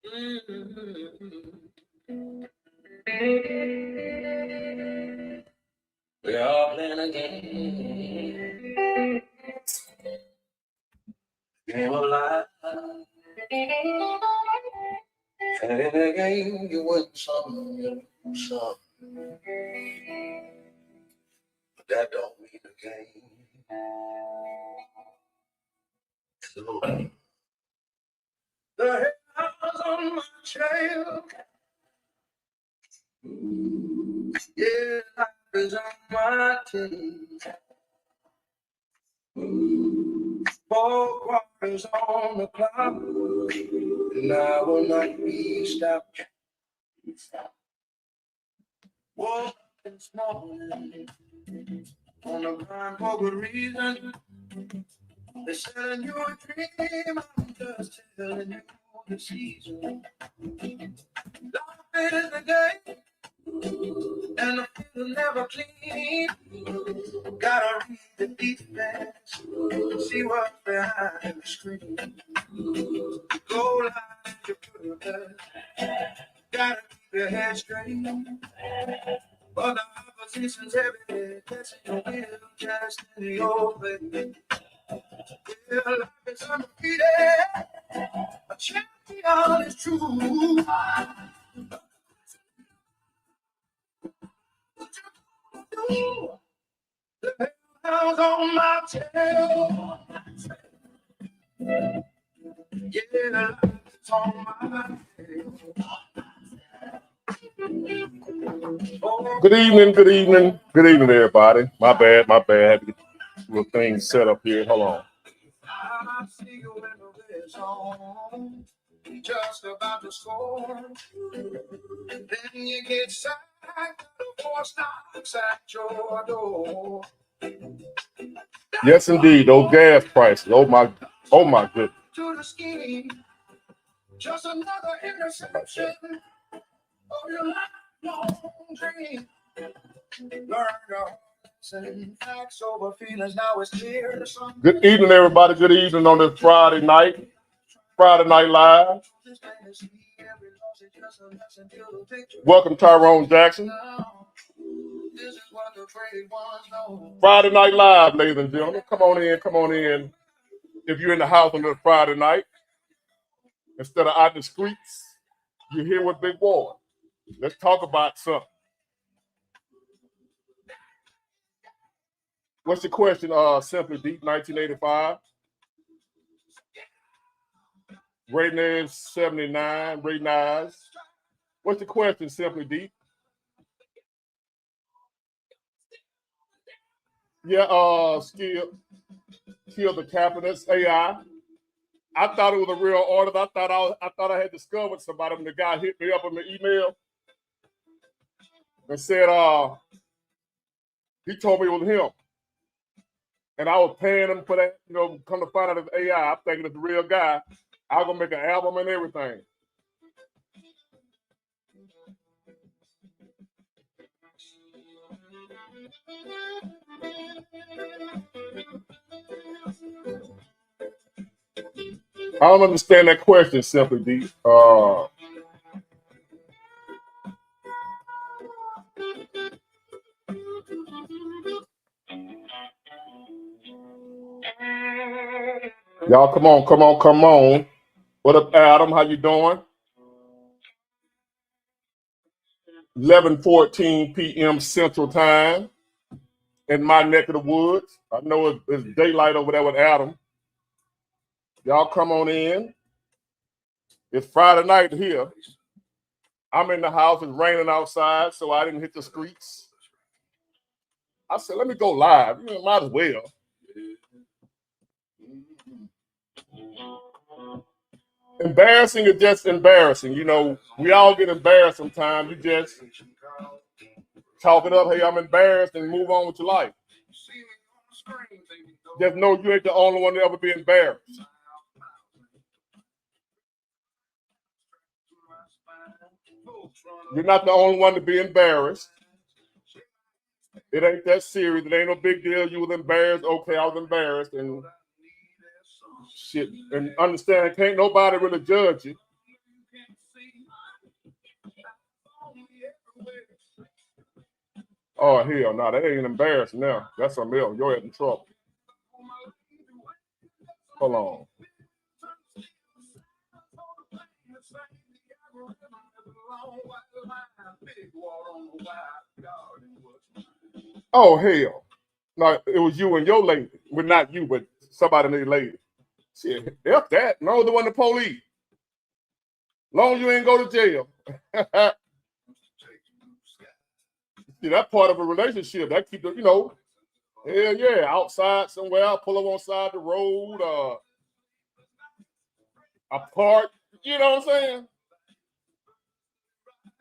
We are playing a game. Game of life. And in the game, you win some, you lose some. But that don't mean the game. So, the hell's on my trail. Yeah, life is on my tail. 4 quarters on the clock, and I will not be stopped. Woke up this morning on the grind for good reason. They're selling you a dream, I'm just telling you the season. Life is the game, and the field never clean. Gotta read the defense, see what's behind the screen. Go like you could, gotta keep your head straight. But the opposition's heavy, catching your will just in your way. Yeah, life is undefeated, a champion is true. The hell's on my tail. Yeah, life is on my tail. Good evening, everybody. My bad. Had to get little things set up here. Hold on. I see you in the red zone, just about to score. Then you get sacked, the force knocks at your door. Yes, indeed. Those gas prices. Oh my goodness. To the scheme, just another interception of your lifelong dream. Learn your lesson, facts over feelings. Now it's clear. Good evening, everybody. Good evening on this Friday Night Live. Welcome, Tyrone Jackson. Friday Night Live, ladies and gentlemen. Come on in. If you're in the house on this Friday night, instead of out in the streets, you're here with Big Ward. Let's talk about something. What's the question? Simply Deep 1985. Rating is 79. Rating eyes. What's the question, Simply Deep? Yeah, Kill the Capitalists, AI. I thought it was a real artist. I thought I had discovered somebody when the guy hit me up on the email and said he told me it was him. And I was paying him for that, come to find out it's AI. I'm thinking it's a real guy. I was gonna make an album and everything. I don't understand that question, Simply Deep. Y'all, come on. What up, Adam? How you doing? 11:14 p.m. Central Time in my neck of the woods. I know it's daylight over there with Adam. Y'all come on in. It's Friday night here. I'm in the house. It's raining outside, so I didn't hit the streets. I said, let me go live. Might as well. Embarrassing is just embarrassing. We all get embarrassed sometimes. You just talk it up. Hey, I'm embarrassed, and move on with your life. Just know you ain't the only one to ever be embarrassed. You're not the only one to be embarrassed. It ain't that serious. It ain't no big deal. You was embarrassed. Okay, I was embarrassed. And shit. And understand, can't nobody really judge you. Oh, hell no, that ain't embarrassing now. That's something else. You're in trouble. Hold on. Oh, hell. No, it was you and your lady. Well, not you, but somebody named lady. Shit, F that. No, the one the police. Long as you ain't go to jail. See, that's part of a relationship. That keep the, hell yeah, outside somewhere, I'll pull up on side the road, a park, you know what I'm saying?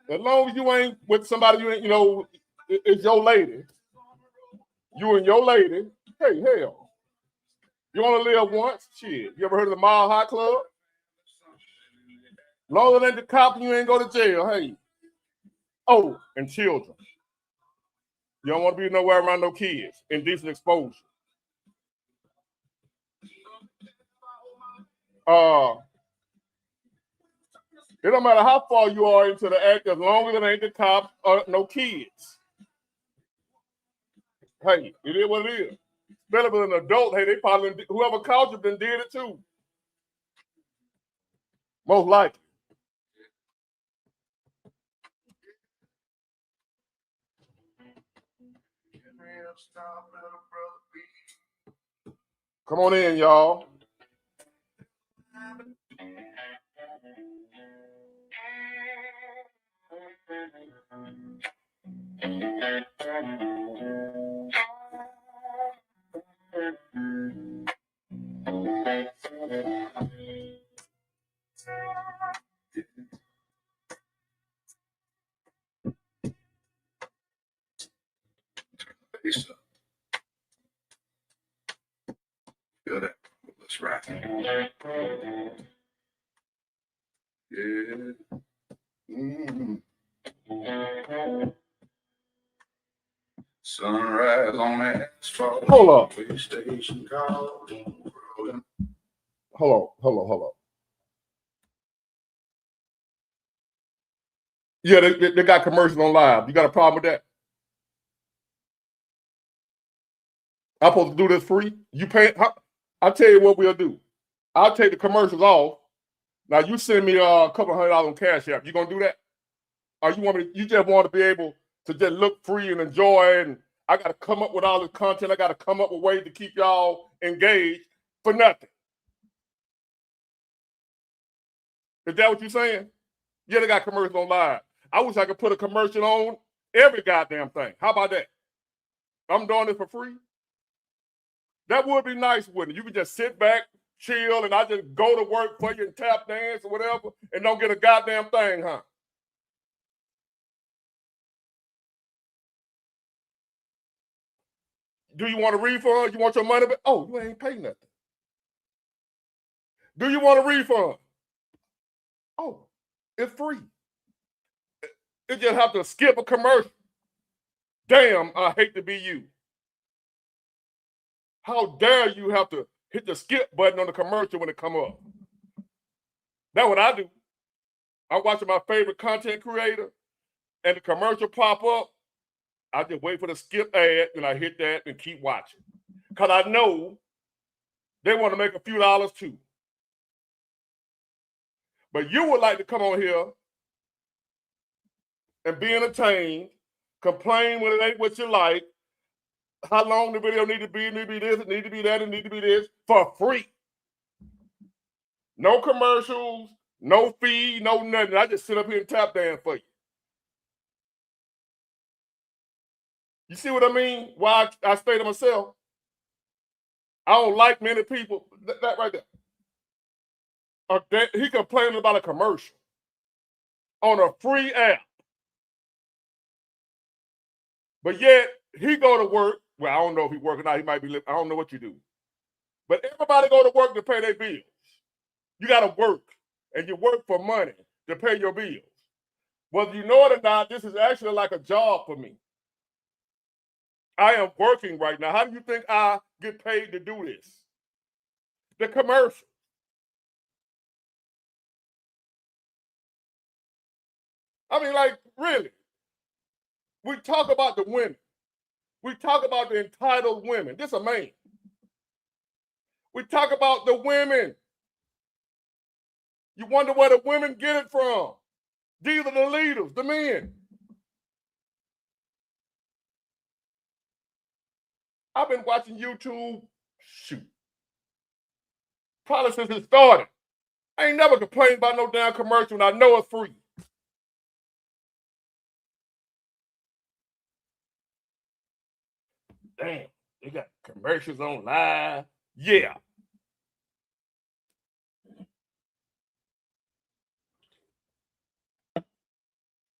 As long as you ain't with somebody you ain't, it's your lady. You and your lady, hey, hell. You want to live once? Shit. You ever heard of the Mile High Club? Longer than the cop, you ain't go to jail. Hey. Oh, and children. You don't want to be nowhere around no kids. Indecent exposure. It don't matter how far you are into the act, as long as it ain't the cops or no kids. Hey, it is what it is. Better than an adult. Hey, they probably, whoever caught you did it too. Most likely. Come on in, y'all. Feel that? Let's rock. Yeah. Sunrise on that asphalt. Hold up. Station called. Hold on. Yeah, they got commercials on live. You got a problem with that? I'm supposed to do this free? You pay? I'll tell you what we'll do. I'll take the commercials off. Now you send me a couple $100 on Cash App. You gonna do that? Or you just want to be able to just look free and enjoy, and I got to come up with all this content. I got to come up with ways to keep y'all engaged for nothing. Is that what you're saying? Yeah, they got commercials on live. I wish I could put a commercial on every goddamn thing. How about that? I'm doing this for free. That would be nice, wouldn't it? You could just sit back, chill, and I just go to work for you and tap dance or whatever, and don't get a goddamn thing, huh? Do you want a refund? You want your money back? Oh, you ain't pay nothing. Do you want a refund? Oh, it's free. It just have to skip a commercial. Damn, I hate to be you. How dare you have to hit the skip button on the commercial when it come up? That's what I do. I'm watching my favorite content creator and the commercial pop up. I just wait for the skip ad and I hit that and keep watching. Because I know they want to make a few dollars too. But you would like to come on here and be entertained, complain when it ain't what you like, how long the video need to be this, it need to be that, it need to be this, for free. No commercials, no fee, no nothing. I just sit up here and tap dance for you. You see what I mean? Why I stay to myself? I don't like many people. That right there. He complaining about a commercial on a free app. But yet, he go to work. Well, I don't know if he working out. He might be, I don't know what you do. But everybody go to work to pay their bills. You got to work, and you work for money to pay your bills. Whether you know it or not, this is actually like a job for me. I am working right now. How do you think I get paid to do this? The commercial. I mean, like, really. We talk about the women. We talk about the entitled women. This a man. We talk about the women. You wonder where the women get it from. These are the leaders, the men. I've been watching YouTube, probably since it started. I ain't never complained about no damn commercial, and I know it's free. Damn, they got commercials on live. Yeah.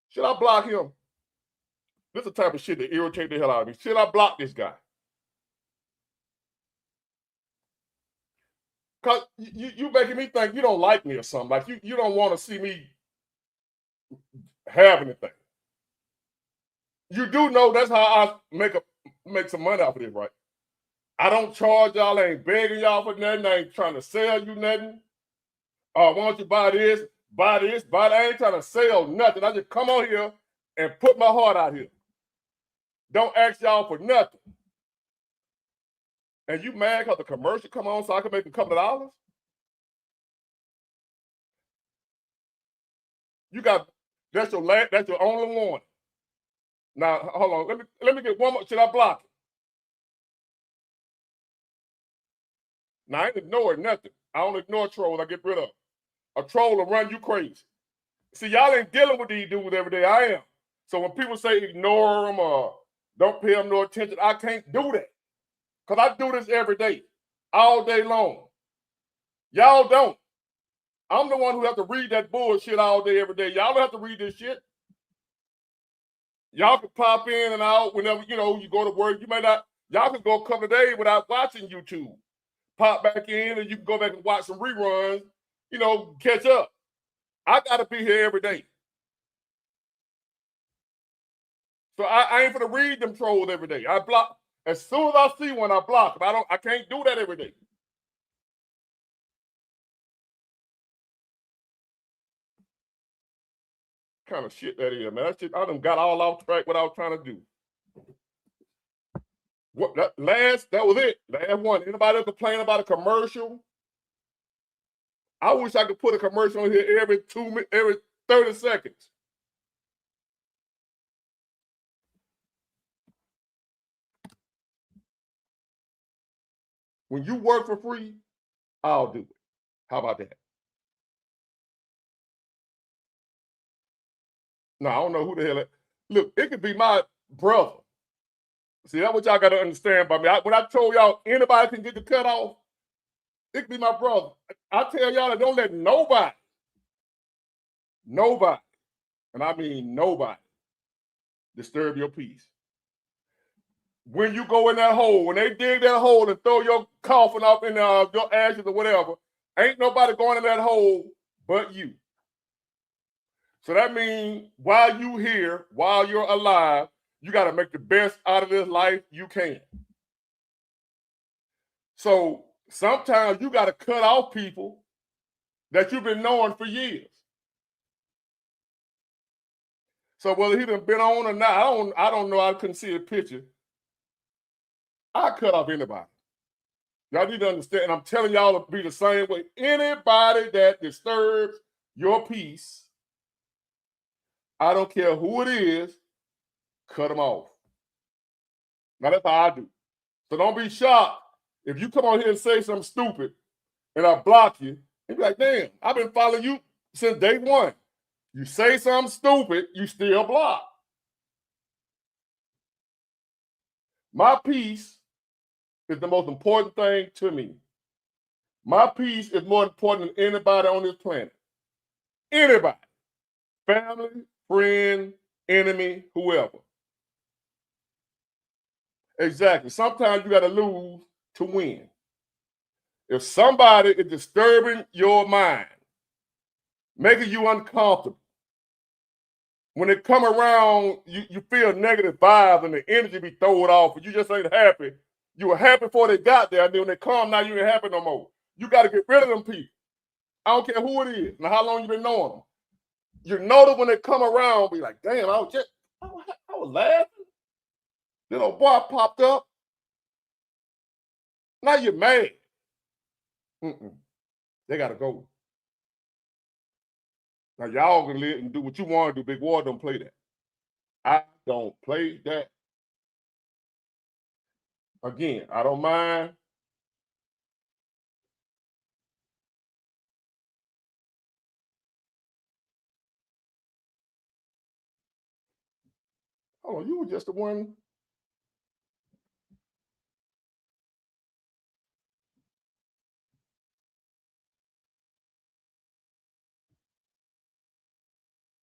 Should I block him? This is the type of shit that irritates the hell out of me. Should I block this guy? Because you making me think you don't like me or something. Like you don't want to see me have anything. You do know that's how I make some money off of this, right? I don't charge y'all, I ain't begging y'all for nothing, I ain't trying to sell you nothing. Why don't you buy this, buy this, buy that? I ain't trying to sell nothing. I just come on here and put my heart out here. Don't ask y'all for nothing. And you mad because the commercial come on so I can make a couple of dollars? You got, that's your only one. Now, hold on, let me get one more. Should I block it? Now, I ain't ignoring nothing. I don't ignore trolls, I get rid of them. A troll will run you crazy. See, y'all ain't dealing with these dudes every day. I am. So when people say ignore them or don't pay them no attention, I can't do that. Because I do this every day, all day long. Y'all don't. I'm the one who have to read that bullshit all day, every day. Y'all don't have to read this shit. Y'all can pop in and out whenever, you go to work. You may not, y'all can go a couple of days without watching YouTube. Pop back in and you can go back and watch some reruns, catch up. I got to be here every day. So I ain't gonna read them trolls every day. I block, as soon as I see one, I block them. I can't do that every day. Kind of shit that is, man. That shit, I done got all off track what I was trying to do. That was it. Last one. Anybody else complain about a commercial? I wish I could put a commercial on here every 30 seconds. When you work for free, I'll do it. How about that? No, I don't know who the hell. Look, it could be my brother. See, that's what y'all got to understand about me. When I told y'all anybody can get the cut off, it could be my brother. I tell y'all that don't let nobody, and I mean nobody, disturb your peace. When you go in that hole, when they dig that hole and throw your coffin up in your ashes or whatever, ain't nobody going in that hole but you. So that means while you here, while you're alive, you got to make the best out of this life you can. So sometimes you got to cut off people that you've been knowing for years. So whether he done been on or not, I don't know. I couldn't see a picture. I cut off anybody. Y'all need to understand. And I'm telling y'all to be the same way. Anybody that disturbs your peace, I don't care who it is, cut them off. Now that's how I do. So don't be shocked if you come on here and say something stupid and I block you. And be like, damn, I've been following you since day one. You say something stupid, you still block. My peace is the most important thing to me. My peace is more important than anybody on this planet. Anybody. Family, friend, enemy, whoever. Exactly. Sometimes you got to lose to win. If somebody is disturbing your mind, making you uncomfortable, when they come around, you feel negative vibes and the energy be thrown off and you just ain't happy. You were happy before they got there, and then when they come, now you ain't happy no more. You got to get rid of them people. I don't care who it is and how long you been knowing them. You know that when they come around, be like, damn, I was laughing. Little boy popped up. Now you're mad. They got to go. Now y'all can live and do what you want to do. Big War don't play that. I don't play that. Again, I don't mind. Oh, you were just the one.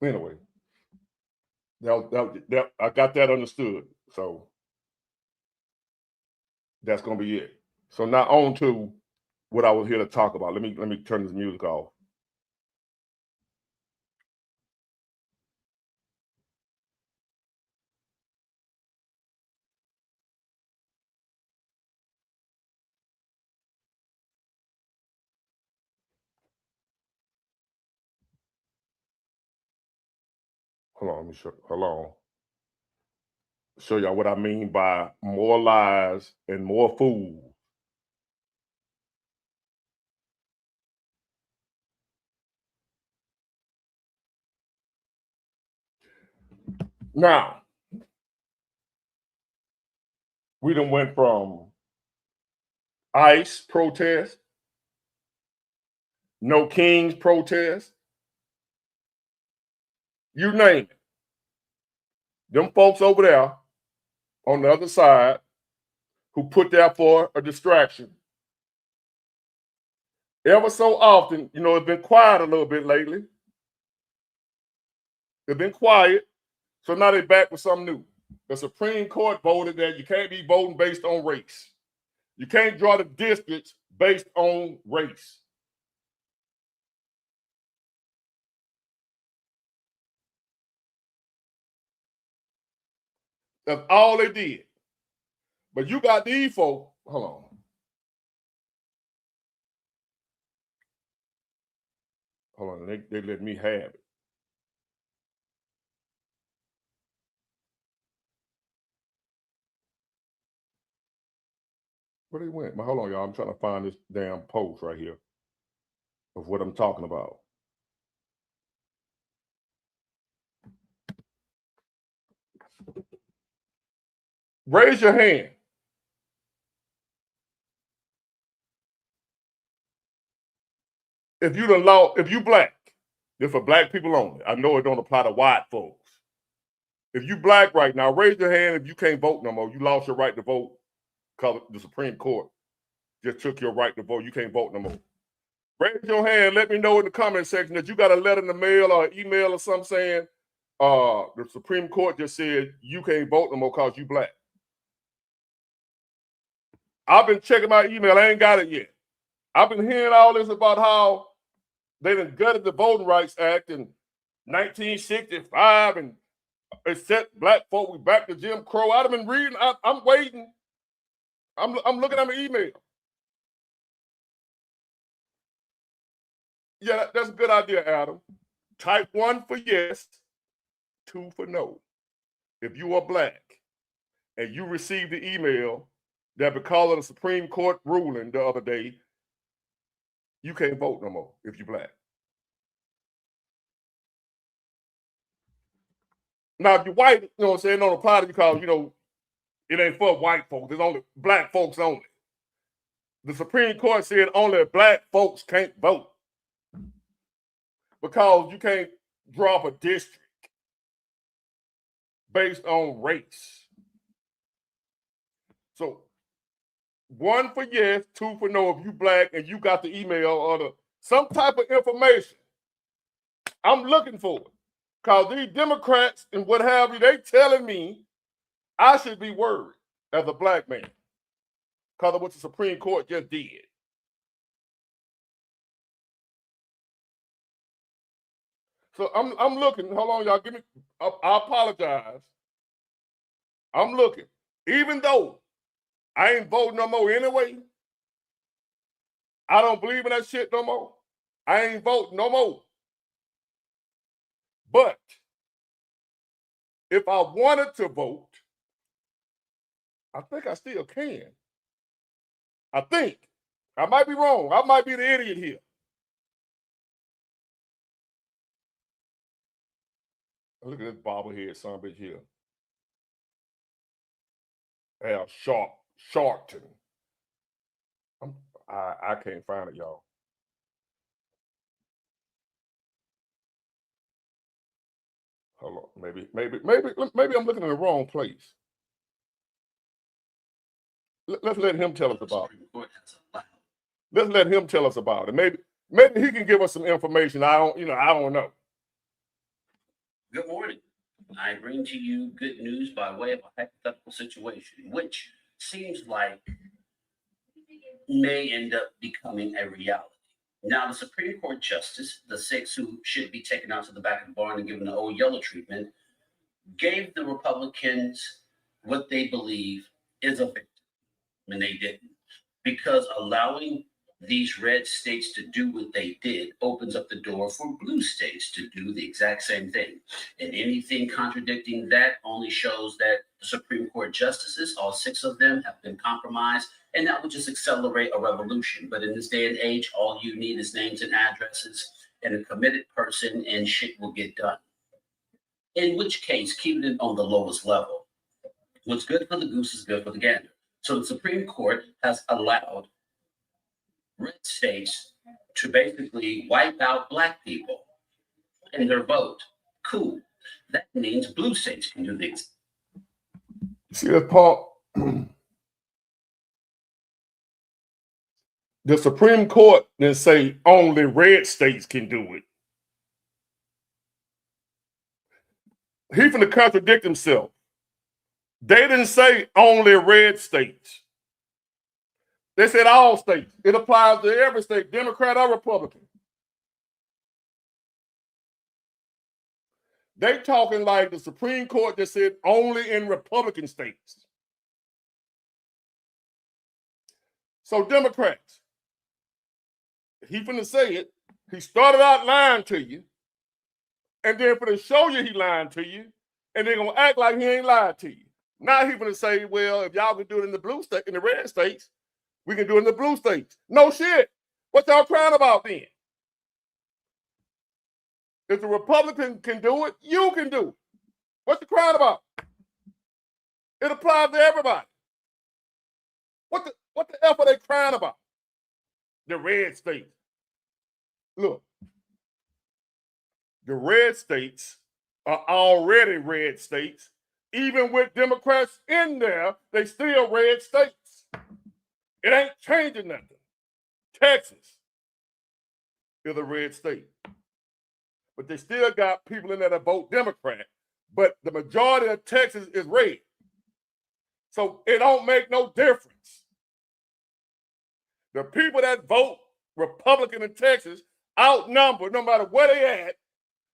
Anyway, I got that understood. So that's gonna be it. So now on to what I was here to talk about. Let me turn this music off. Hold on, let me show. Hold on. Show y'all what I mean by more lies and more fools. Now, we done went from ICE protest, No Kings protest, you name it. Them folks over there on the other side who put there for a distraction. Ever so often, it's been quiet a little bit lately. They've been quiet. So now they're back with something new. The Supreme Court voted that you can't be voting based on race. You can't draw the districts based on race. That's all they did. But you got these folks. Hold on. Hold on. They let me have it. Where they went? Hold on, y'all. I'm trying to find this damn post right here of what I'm talking about. Raise your hand. If you black, it's for black people only. I know it don't apply to white folks. If you black right now, raise your hand if you can't vote no more. You lost your right to vote because the Supreme Court just took your right to vote. You can't vote no more. Raise your hand. Let me know in the comment section that you got a letter in the mail or email or something saying the Supreme Court just said you can't vote no more because you black. I've been checking my email. I ain't got it yet. I've been hearing all this about how they done gutted the Voting Rights Act in 1965 and it set black folk we back to Jim Crow. I've been reading. I'm waiting. I'm looking at my email. Yeah, that's a good idea, Adam. Type 1 for yes, 2 for no. If you are black and you received the email that because of the Supreme Court ruling the other day, you can't vote no more if you're black. Now, if you're white, you know what I'm saying, don't apply to you because, it ain't for white folks. It's only black folks only. The Supreme Court said only black folks can't vote because you can't draw up a district based on race. So 1 for yes, 2 for no if you black and you got the email or some type of information. I'm looking for it. Because these Democrats and what have you, they telling me I should be worried as a black man because of what the Supreme Court just did. So I'm looking. Hold on, y'all. Give me. I apologize. I'm looking. Even though I ain't voting no more anyway, I don't believe in that shit no more. I ain't voting no more. But if I wanted to vote, I think I still can. I think. I might be wrong. I might be the idiot here. Look at this bobblehead son of a bitch here. Al Sharpton. I can't find it, y'all. Hold on. Maybe I'm looking in the wrong place. Let's let him tell us about it. Let's let him tell us about it. Maybe he can give us some information. I don't know. Good morning. I bring to you good news by way of a hypothetical situation, which seems like may end up becoming a reality. Now, the Supreme Court justice, the six who should be taken out to the back of the barn and given the old yellow treatment, gave the Republicans what they believe is a victory, and they didn't. Because allowing these red states to do what they did opens up the door for blue states to do the exact same thing. And anything contradicting that only shows that the Supreme Court justices, all six of them, have been compromised, and that would just accelerate a revolution. But in this day and age, all you need is names and addresses and a committed person, and shit will get done. In which case, keeping it on the lowest level. What's good for the goose is good for the gander. So the Supreme Court has allowed red states to basically wipe out black people in their vote. Cool. That means blue states can do things. See that, Paul? The Supreme Court didn't say only red states can do it. He finna contradict himself. They didn't say only red states. They said all states. It applies to every state, Democrat or Republican. They talking like the Supreme Court just said only in Republican states. So Democrats, he finna say it. He started out lying to you, and then finna show you he lying to you, and they're gonna act like he ain't lied to you. Now he finna say, well, if y'all can do it in the blue state, in the red states, we can do it in the blue states. No shit. What y'all crying about then? If the Republican can do it, you can do it. What you crying about? It applies to everybody. What the F are they crying about? The red states. Look, the red states are already red states. Even with Democrats in there, they still red states. It ain't changing nothing. Texas is a red state. But they still got people in there that vote Democrat. But the majority of Texas is red. So it don't make no difference. The people that vote Republican in Texas outnumber, no matter where they at,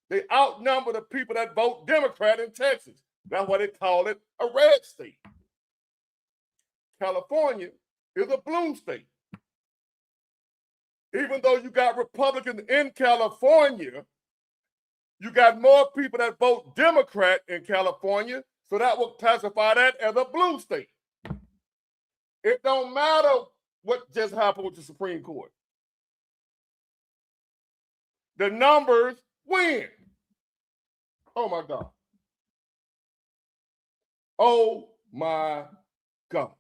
they outnumber the people that vote Democrat in Texas. That's why they call it a red state. California is a blue state. Even though you got Republicans in California, you got more people that vote Democrat in California, so that will classify that as a blue state. It don't matter what just happened with the Supreme Court. The numbers win. Oh my God. Oh my God.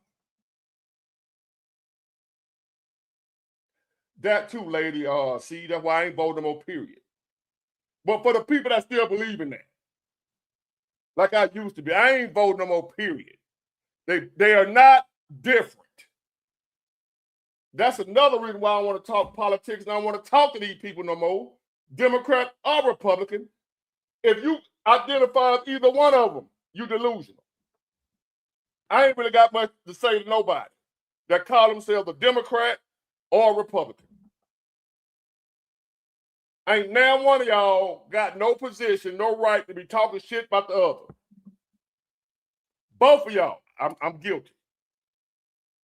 That too, lady. See, that's why I ain't voting no more, period. But for the people that still believe in that, like I used to be, I ain't voting no more, period. They are not different. That's another reason why I want to talk politics and I don't want to talk to these people no more, Democrat or Republican. If you identify as either one of them, you delusional. I ain't really got much to say to nobody that call themselves a Democrat or a Republican. Ain't now one of y'all got no position, no right to be talking shit about the other. Both of y'all, I'm guilty.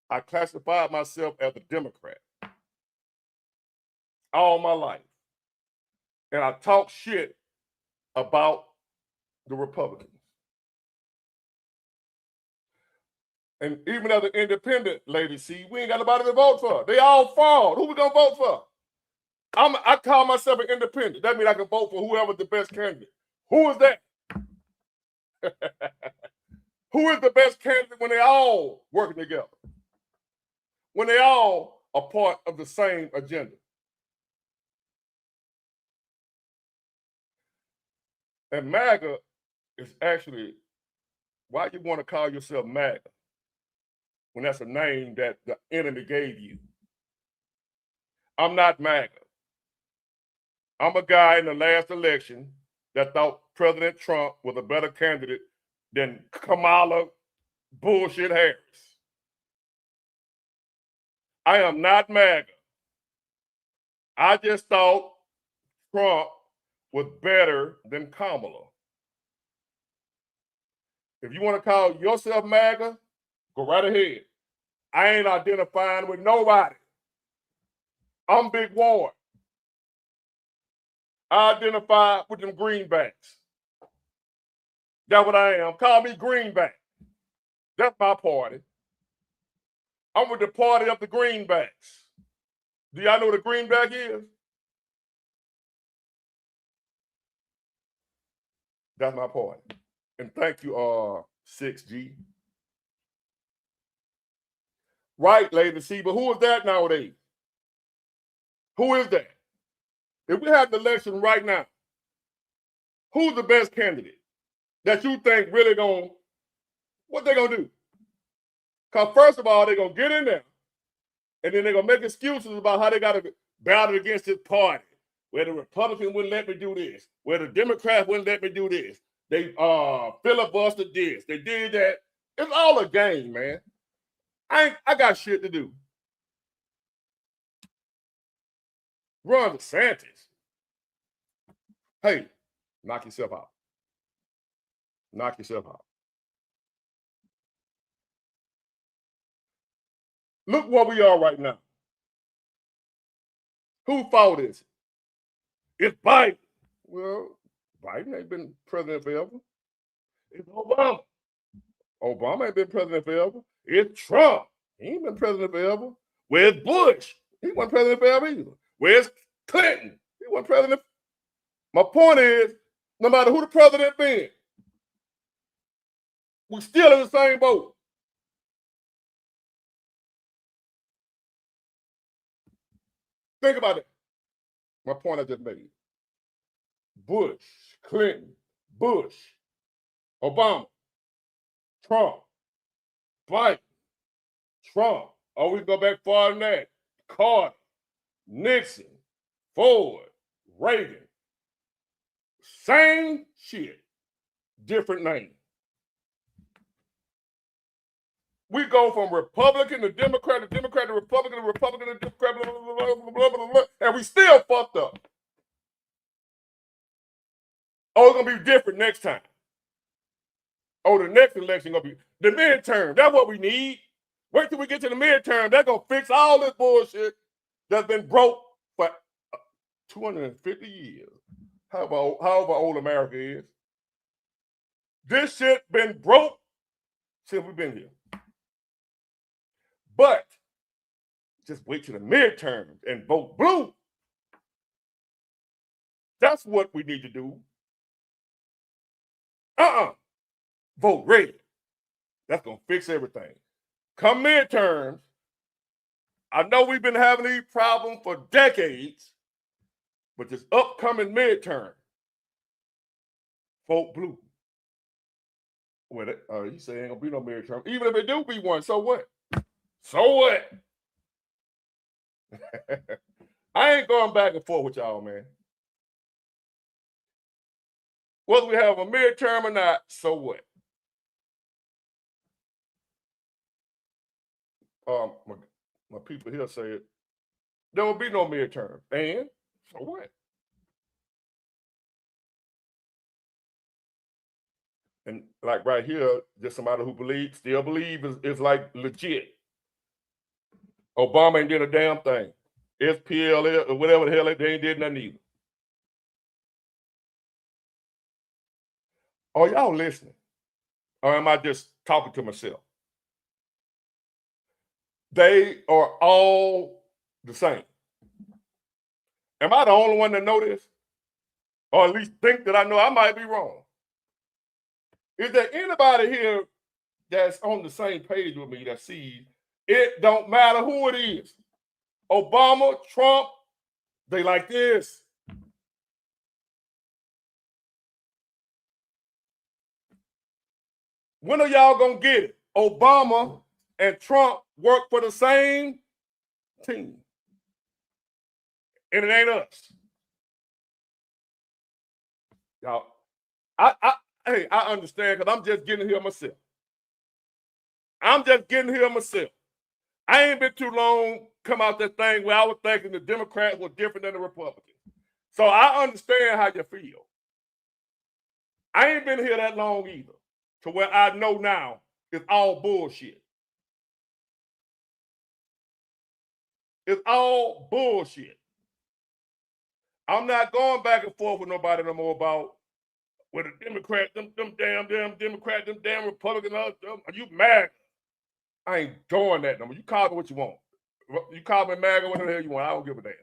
I classified myself as a Democrat all my life. And I talk shit about the Republicans. And even as an independent, lady, see, we ain't got nobody to vote for. They all fraud. Who we gonna vote for? I call myself an independent. That means I can vote for whoever's the best candidate. Who is that? Who is the best candidate when they all working together? When they all are part of the same agenda. And MAGA is actually, why you want to call yourself MAGA when that's a name that the enemy gave you? I'm not MAGA. I'm a guy in the last election that thought President Trump was a better candidate than Kamala bullshit Harris. I am not MAGA. I just thought Trump was better than Kamala. If you want to call yourself MAGA, go right ahead. I ain't identifying with nobody. I'm Big Ward. I identify with them greenbacks. That's what I am. Call me Greenback. That's my party. I'm with the party of the greenbacks. Do y'all know what a greenback is? That's my party. And thank you, 6G. Right, lady, see, but who is that nowadays? Who is that? If we had an election right now, who's the best candidate that you think really what they gonna do? Because first of all, they're gonna get in there and then they're gonna make excuses about how they gotta battle against this party. Where the Republicans wouldn't let me do this, where the Democrats wouldn't let me do this. They filibustered this, they did that. It's all a game, man. I got shit to do. Ron DeSantis. Hey, knock yourself out. Knock yourself out. Look where we are right now. Whose fault is it? It's Biden. Well, Biden ain't been president forever. It's Obama. Obama ain't been president forever. It's Trump. He ain't been president forever. Where's Bush? He wasn't president forever either. Where's Clinton? He wasn't president. My point is, no matter who the president been, we still in the same boat. Think about it. My point I just made. Bush, Clinton, Bush, Obama, Trump, Biden, Trump. Oh, we go back farther than that. Carter, Nixon, Ford, Reagan. Same shit, different name. We go from Republican to Democrat to Democrat to Republican to Republican to Democrat, blah, blah, blah, blah, blah, blah, blah, and we still fucked up. Oh, it's gonna be different next time. Oh, the next election gonna be the midterm. That's what we need. Wait till we get to the midterm. That's gonna fix all this bullshit that's been broke for 250 years. However old America is. This shit been broke since we've been here. But just wait till the midterms and vote blue. That's what we need to do. Vote red. That's going to fix everything. Come midterms, I know we've been having these problems for decades, but this upcoming midterm, vote blue. Well, you say ain't going to be no midterm. Even if it do be one, so what? So what? I ain't going back and forth with y'all, man. Whether we have a midterm or not, so what? My people here say it. There will be no midterm. And so what? And like right here, just somebody who still believe is like legit. Obama ain't did a damn thing. SPLL or whatever the hell they ain't did nothing either. Are y'all listening? Or am I just talking to myself? They are all the same. Am I the only one that know this? Or at least think that I know? I might be wrong. Is there anybody here that's on the same page with me that sees it don't matter who it is? Obama, Trump, they like this. When are y'all gonna get it? Obama and Trump work for the same team. And it ain't us. Y'all, I understand because I'm just getting here myself. I ain't been too long come out that thing where I was thinking the Democrats were different than the Republicans. So I understand how you feel. I ain't been here that long either, to where I know now it's all bullshit. It's all bullshit. I'm not going back and forth with nobody no more about where the Democrats, them damn Democrats, them damn Republicans, are you mad? I ain't doing that no more. You call me what you want. You call me MAGA, whatever the hell you want. I don't give a damn.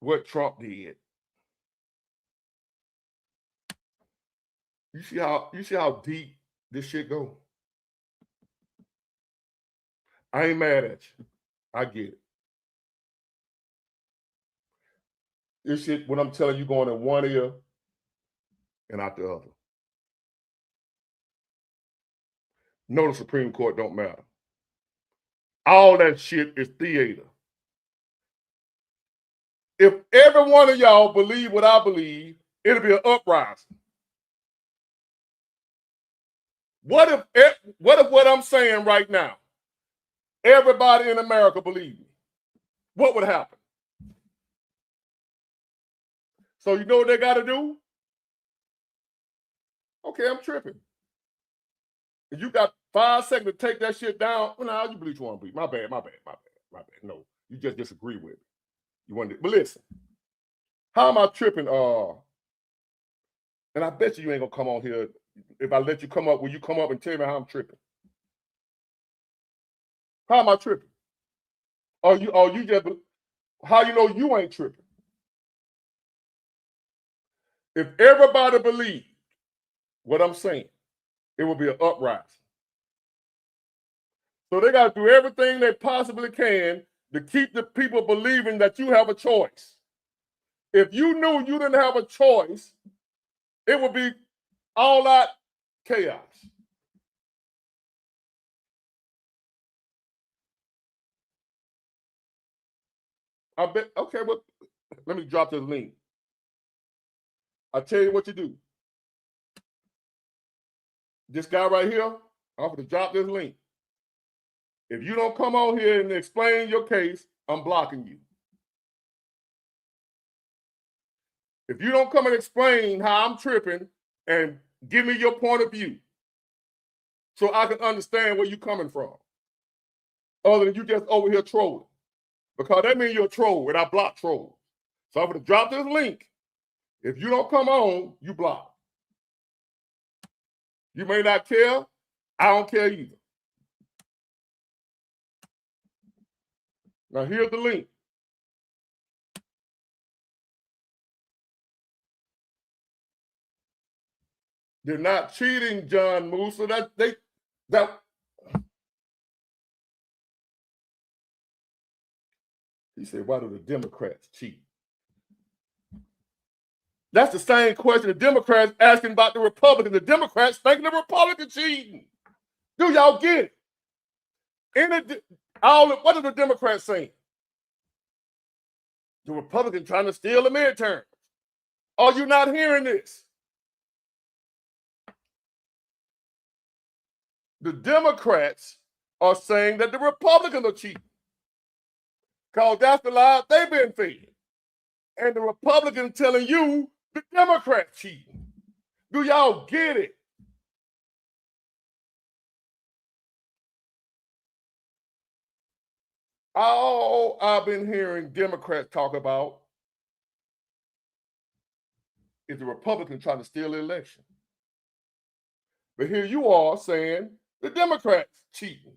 What Trump did. You see how deep this shit go? I ain't mad at you. I get it. This shit, when I'm telling you, going in one ear and out the other. No, the Supreme Court don't matter. All that shit is theater. If every one of y'all believe what I believe, it'll be an uprising. What if what I'm saying right now, everybody in America believe me? What would happen? So you know what they got to do? Okay, I'm tripping. You got 5 seconds to take that shit down. Well, now you believe you want to believe. My bad. No, you just disagree with me. You want to, but listen. How am I tripping? And I bet you ain't gonna come on here. If I let you come up, will you come up and tell me how I'm tripping? How am I tripping? Or you just, how you know you ain't tripping? If everybody believed what I'm saying, it will be an uprising. So they got to do everything they possibly can to keep the people believing that you have a choice. If you knew you didn't have a choice, it would be all out chaos. I bet, okay, well, let me drop this link. I'll tell you what you do. This guy right here, I'm going to drop this link. If you don't come on here and explain your case, I'm blocking you. If you don't come and explain how I'm tripping and give me your point of view so I can understand where you're coming from, other than you just over here trolling. Because that means you're a troll, and I block trolls. So I'm going to drop this link. If you don't come on, you block. You may not care. I don't care either. Now here's the link. They're not cheating, John Musa. He said, why do the Democrats cheat? That's the same question the Democrats asking about the Republicans. The Democrats thinking the Republicans cheating. Do y'all get it? What are the Democrats saying? The Republicans trying to steal the midterm. Are you not hearing this? The Democrats are saying that the Republicans are cheating. Because that's the lie they've been fed. And the Republicans telling you the Democrats cheating. Do y'all get it? All I've been hearing Democrats talk about is the Republicans trying to steal the election. But here you are saying the Democrats cheating.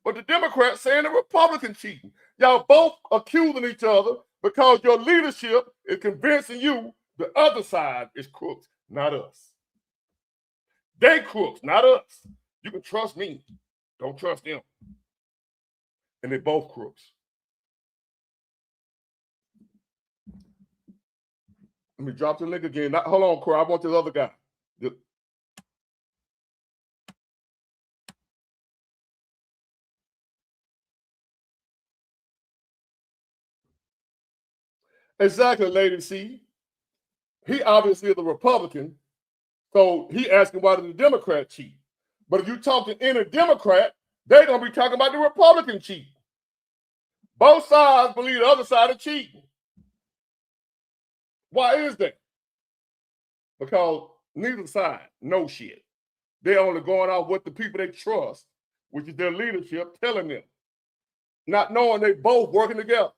But the Democrats saying the Republicans cheating. Y'all both accusing each other because your leadership is convincing you the other side is crooks, not us. They crooks, not us. You can trust me. Don't trust them. And they both crooks. Let me drop the link again. Hold on, Corey. I want this other guy. Exactly, Lady C. He obviously is a Republican, so he asking why did the Democrat cheat? But if you talk to any Democrat, they're going to be talking about the Republican cheat. Both sides believe the other side is cheating. Why is that? Because neither side knows shit. They're only going off what the people they trust, which is their leadership, telling them. Not knowing they both working together.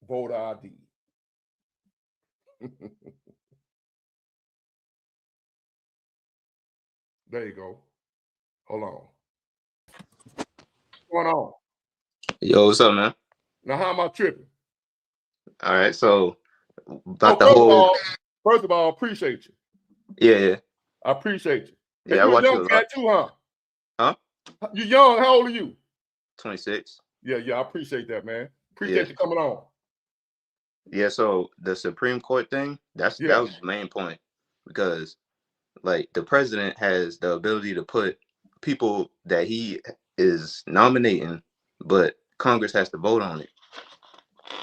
Voter ID. There you go. Hold on. What's going on? Yo, what's up, man? Now, how am I tripping? All right, so about the whole. First of all, I appreciate you. Yeah. I appreciate you. Yeah, I watch you a lot. Cat too, huh? Huh? You young? How old are you? 26. Yeah, I appreciate that, man. Appreciate you coming on. Yeah, so the Supreme Court thing, that was the main point, because like the president has the ability to put people that he is nominating, but Congress has to vote on it.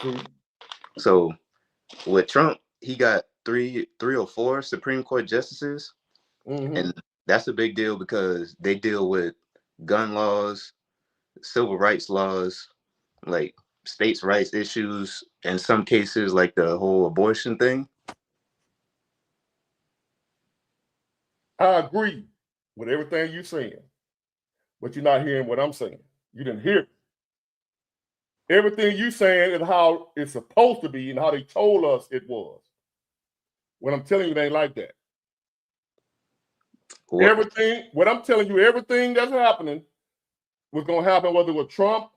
Mm-hmm. So with Trump, he got three or four Supreme Court justices, and that's a big deal because they deal with gun laws, civil rights laws, like states' rights issues, in some cases like the whole abortion thing. I agree with everything you're saying, but you're not hearing what I'm saying. You didn't hear it. Everything you're saying is how it's supposed to be and how they told us it was. When I'm telling you, it ain't like that. What I'm telling you, everything that's happening was going to happen, whether it was Trump,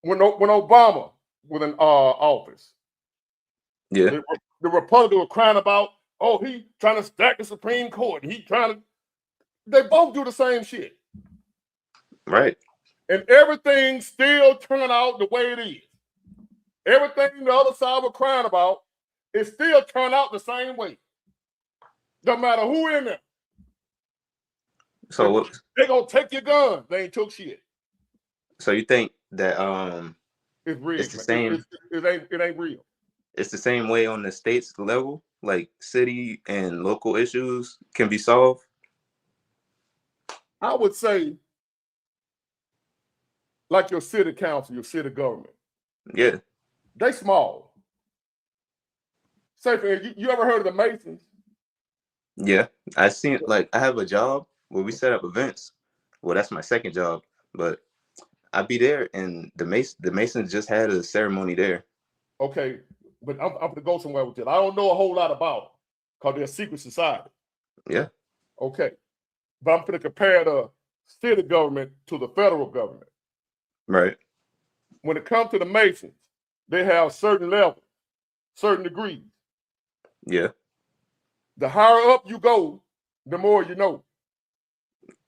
when Obama was in office. Yeah. The Republicans were crying about, oh, he trying to stack the Supreme Court. They both do the same shit. Right. And everything still turned out the way it is. Everything the other side was crying about, it still turned out the same way. No matter who in there. So they're going to take your gun. They ain't took shit. So you think that it's real? It's the same. It ain't real. It's the same way on the state's level, like city and local issues can be solved? I would say like your city council, your city government. Yeah. They small. Say, for you ever heard of the Masons? Yeah. I have a job where we set up events. Well, that's my second job, but I'd be there, and the Masons just had a ceremony there. Okay, but I'm going to go somewhere with it. I don't know a whole lot about it because they're a secret society. Yeah. Okay, but I'm going to compare the city government to the federal government. Right. When it comes to the Masons, they have certain levels, certain degrees. Yeah. The higher up you go, the more you know,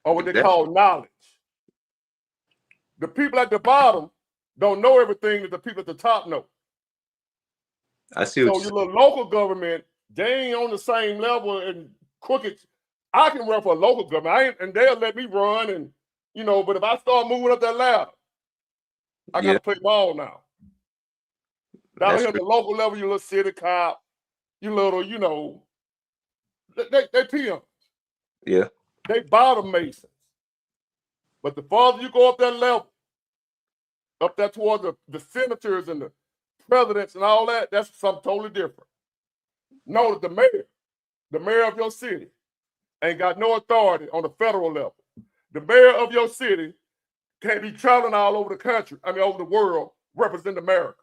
or what they call knowledge. The people at the bottom don't know everything that the people at the top know. I see. So your little local government, they ain't on the same level and crooked. I can run for a local government, and they'll let me run, and but if I start moving up that ladder, I gotta play ball now. Down here at the local level, you little city cop, you little, they peons. Yeah. They bottom Masons. But the farther you go up that level, up there towards the senators and the presidents and all that, that's something totally different. Notice the mayor of your city ain't got no authority on the federal level. The mayor of your city can't be traveling all over the country, over the world, representing America.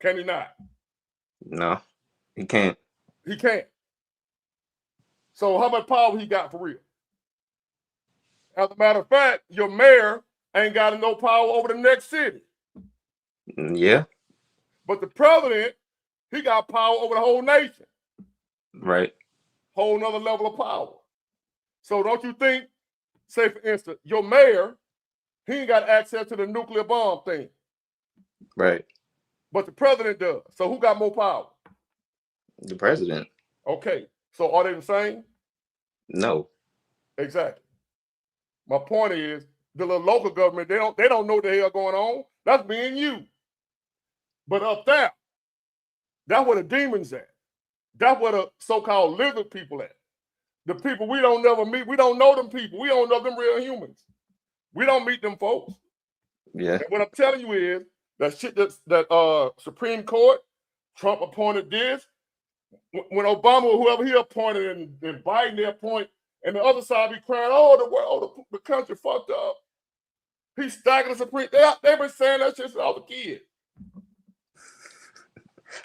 Can he not? No, he can't. He can't. So how much power he got for real? As a matter of fact, your mayor ain't got no power over the next city. Yeah. But the president, he got power over the whole nation. Right. Whole nother level of power. So don't you think, say for instance, your mayor, he ain't got access to the nuclear bomb thing. Right. But the president does. So who got more power? The president. Okay. So are they the same? No. Exactly. My point is, the little local government, they don't know what the hell going on. That's me and you. But up there, that's where the demons at. That's where the so-called lizard people at. The people we don't never meet. We don't know them people. We don't know them real humans. We don't meet them folks. Yeah. And what I'm telling you is that shit that Supreme Court, Trump appointed this. When Obama or whoever he appointed and Biden they appoint, and the other side be crying, oh, the world, the country fucked up. He's stacking the Supreme. They've been saying that shit since I was a kid.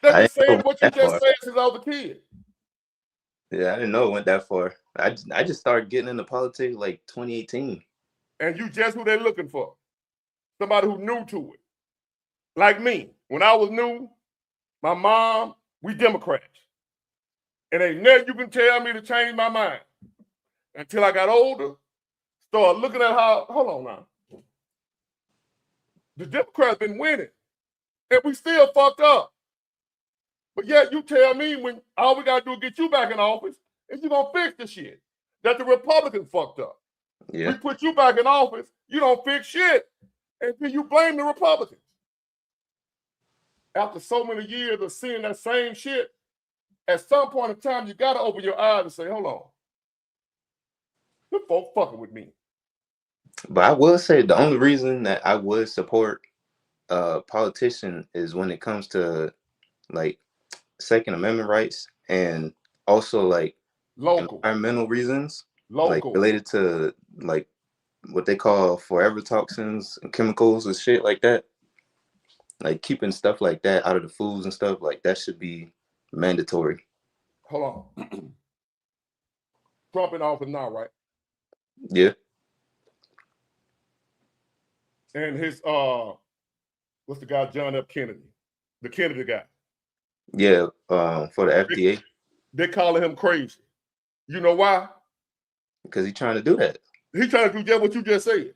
They've been saying what you just said since I was a kid. Yeah, I didn't know it went that far. I just started getting into politics like 2018. And you just who they're looking for. Somebody who's new to it. Like me. When I was new, my mom, we Democrats. And ain't nothing you can tell me to change my mind. Until I got older, started looking at how, hold on now. The Democrats been winning. And we still fucked up. But yet you tell me when all we gotta do is get you back in office, and you're gonna fix the shit that the Republicans fucked up. Yeah. We put you back in office, you don't fix shit. And then you blame the Republicans. After so many years of seeing that same shit, at some point in time, you gotta open your eyes and say, hold on. The folk fucking with me. But I will say the only reason that I would support a politician is when it comes to like Second Amendment rights and also like local environmental reasons, local, like related to like what they call forever toxins and chemicals and shit like that. Like keeping stuff like that out of the foods and stuff like that should be mandatory. Hold on. Trump in office now, right? Yeah. And his what's the guy, John F. Kennedy? The Kennedy guy. Yeah, for the FDA. They calling him crazy. You know why? Because he's trying to do that. He's trying to do just what you just said.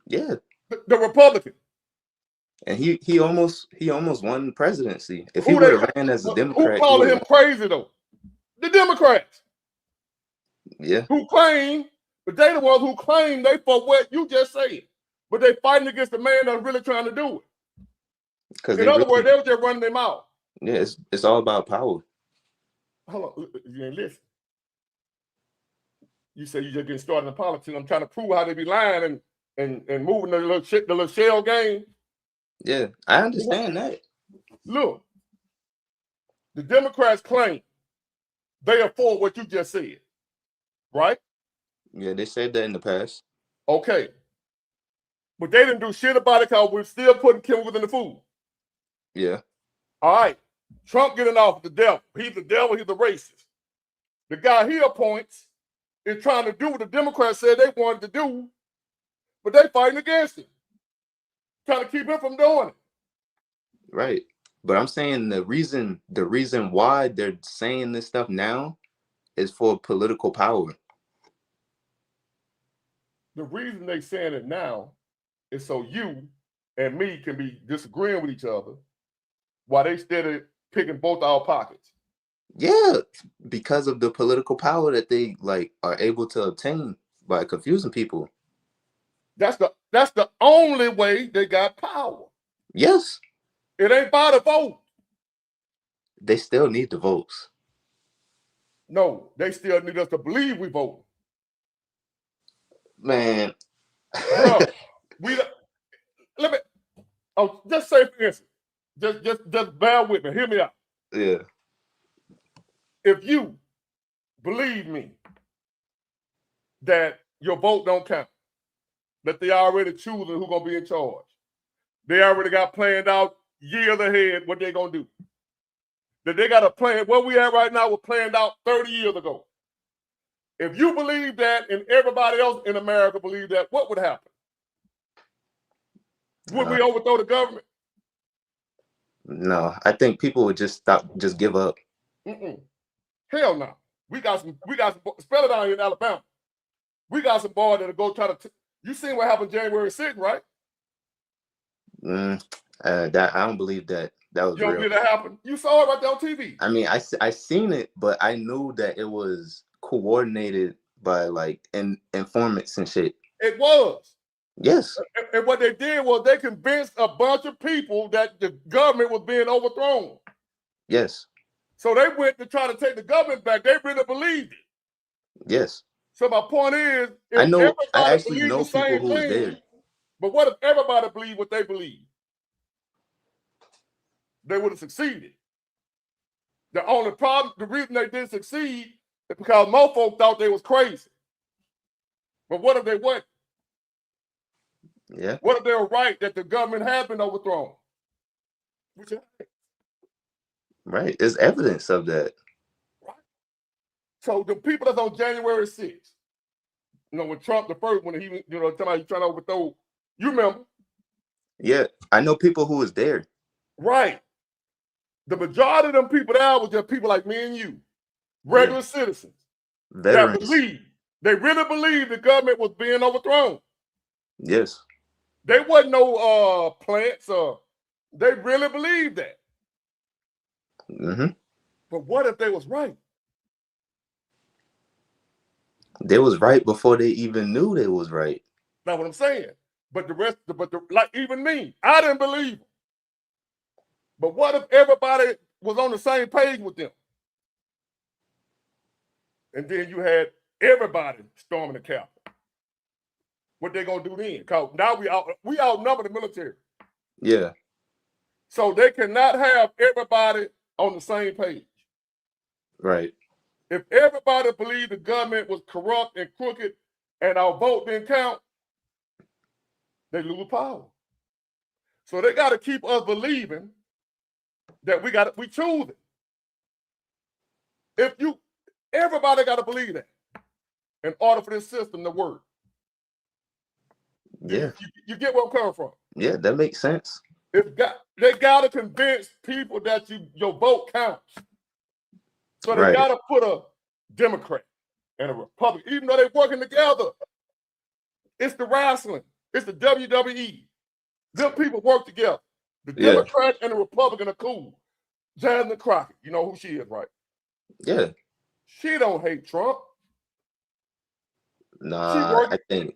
Yeah. The Republican. And he almost won the presidency. If he would have ran as a Democrat. Who calling him crazy though? The Democrats. Yeah. Who claim, but they the ones who claim they for what you just said. But they fighting against the man that's really trying to do it. Because in other words, they were just running their mouth. Yeah, it's all about power. Hold on, you ain't listen. You say you just getting started in politics. I'm trying to prove how they be lying and moving the little shell game. Yeah, I understand that. Look, the Democrats claim they are for what you just said, right? Yeah, they said that in the past. Okay. But they didn't do shit about it because we're still putting chemicals in the food. Yeah. All right. Trump getting off the devil. He's the devil, he's the racist. The guy he appoints is trying to do what the Democrats said they wanted to do, but they fighting against him. Trying to keep him from doing it. Right. But I'm saying the reason why they're saying this stuff now is for political power. The reason they saying it now is so you and me can be disagreeing with each other while they steady picking both our pockets. Yeah, because of the political power that they like are able to obtain by confusing people. That's the only way they got power. Yes. It ain't by the vote. They still need the votes. No, they still need us to believe we vote. Man. Bro, just say for instance, just bear with me, hear me out. Yeah. If you believe me that your vote don't count, that they already choosing who's gonna be in charge. They already got planned out years ahead what they're gonna do. That they got a plan. What we have right now was planned out 30 years ago. If you believe that and everybody else in America believe that, what would happen? Would we overthrow the government? No, I think people would just give up. Hell no. We got some, spell it down here in Alabama. We got some boys that'll go try to, you seen what happened January 6th, right? That I don't believe that was you don't real. believe that happened? You saw it right there on TV. I mean, I seen it, but I knew that it was coordinated by like informants and shit. It was. Yes. And what they did was they convinced a bunch of people that the government was being overthrown. Yes. So they went to try to take the government back. They really believed it. Yes. So my point is, I actually know people who was there. But what if everybody believed what they believe? They would have succeeded. The only problem, the reason they didn't succeed is because most folks thought they was crazy. But what if they weren't? Yeah. What if they were right that the government has been overthrown? Right. There's evidence of that. Right. So the people that's on January 6th, when Trump, the first one, he, somebody trying to overthrow, you remember? Yeah. I know people who was there. Right. The majority of them people there was just people like me and you, regular citizens. Veterans. That believe. They really believed the government was being overthrown. Yes. They wasn't no plants. They really believed that. But what if they was right? They was right before they even knew they was right. That's what I'm saying. But like even me, I didn't believe them. But what if everybody was on the same page with them? And then you had everybody storming the Capitol. What they gonna do then? Because now we outnumber the military. Yeah. So they cannot have everybody on the same page. Right. If everybody believed the government was corrupt and crooked and our vote didn't count, they lose power. So they got to keep us believing that we choose it. Everybody got to believe that in order for this system to work. Yeah. You get where I'm coming from? Yeah, that makes sense. They got to convince people that your vote counts. So they got to put a Democrat and a Republican, even though they're working together. It's the wrestling. It's the WWE. Them people work together. The Democrat and the Republican are cool. Jasmine Crockett, you know who she is, right? Yeah. She don't hate Trump. Nah, I think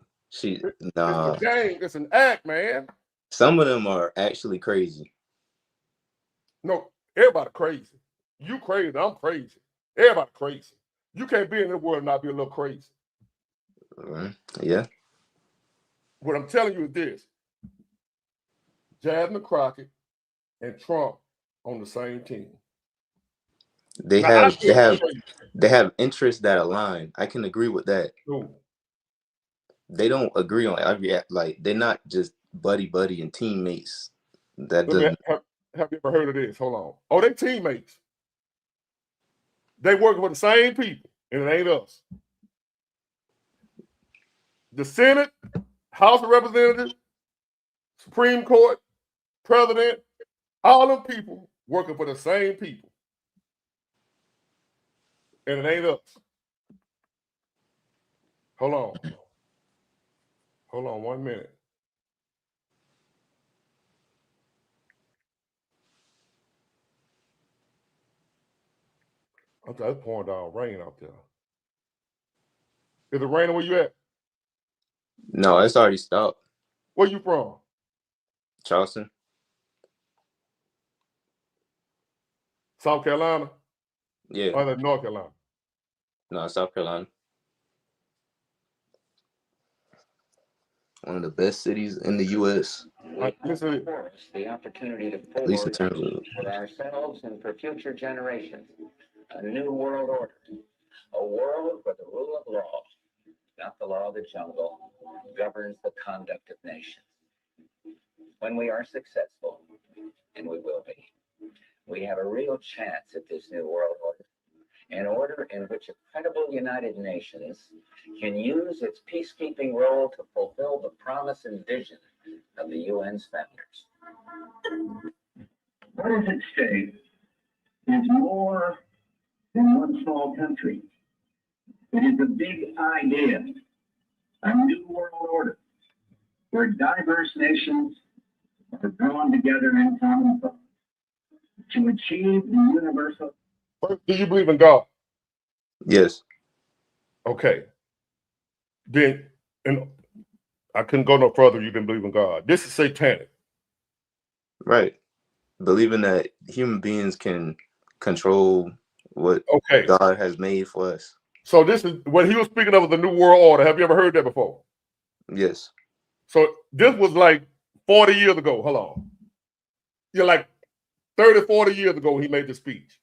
nah. It's a game. It's an act, man. Some of them are actually crazy. No, everybody crazy. You crazy, I'm crazy. Everybody crazy. You can't be in this world and not be a little crazy. Yeah. What I'm telling you is this. Jasmine Crockett and Trump on the same team. They have interests that align. I can agree with that. Ooh. They don't agree on every like they're not just buddy and teammates. That doesn't have you ever heard of this? Hold on. Oh, they teammates. They working with the same people, and it ain't us. The Senate, House of Representatives, Supreme Court, President, all them people working for the same people. And it ain't us. Hold on. Hold on 1 minute. Okay, it's pouring down rain out there. Is it raining where you at? No, it's already stopped. Where you from? Charleston. South Carolina? Yeah. Or is it North Carolina? No, South Carolina. One of the best cities in the U.S. The opportunity to forward for ourselves and for future generations a new world order, a world where the rule of law, not the law of the jungle, governs the conduct of nations. When we are successful, and we will be, we have a real chance at this new world order, an order in which a credible United Nations can use its peacekeeping role to fulfill the promise and vision of the UN's founders. What is at stake is more than one small country. It is a big idea, a new world order, where diverse nations are drawn together in common thought to achieve the universal. First, do you believe in God? Yes. Okay. Then, and I couldn't go no further. You didn't believe in God. This is satanic. Right. Believing that human beings can control what Okay. God has made for us. So this is what he was speaking of, the New World Order. Have you ever heard that before? Yes. So this was like 40 years ago. Hold on. Yeah, like 30, 40 years ago, he made the speech.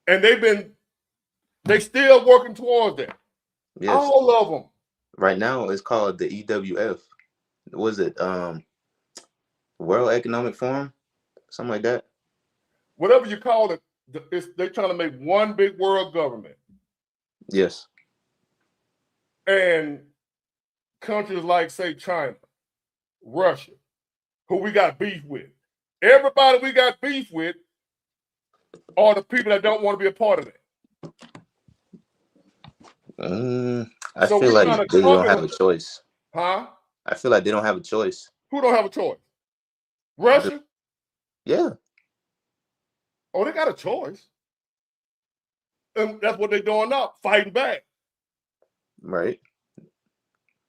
And they still working towards that. Yes. All of them. Right now, it's called the EWF. Was it World Economic Forum? Something like that. Whatever you call it, they're trying to make one big world government. Yes. And countries like, say, China, Russia, who we got beef with. Everybody we got beef with are the people that don't want to be a part of that. I So feel we like trying to they don't come have in- a choice. Huh? I feel like they don't have a choice. Who don't have a choice? Russia? Yeah. Oh, they got a choice. And that's what they're doing now, fighting back. Right.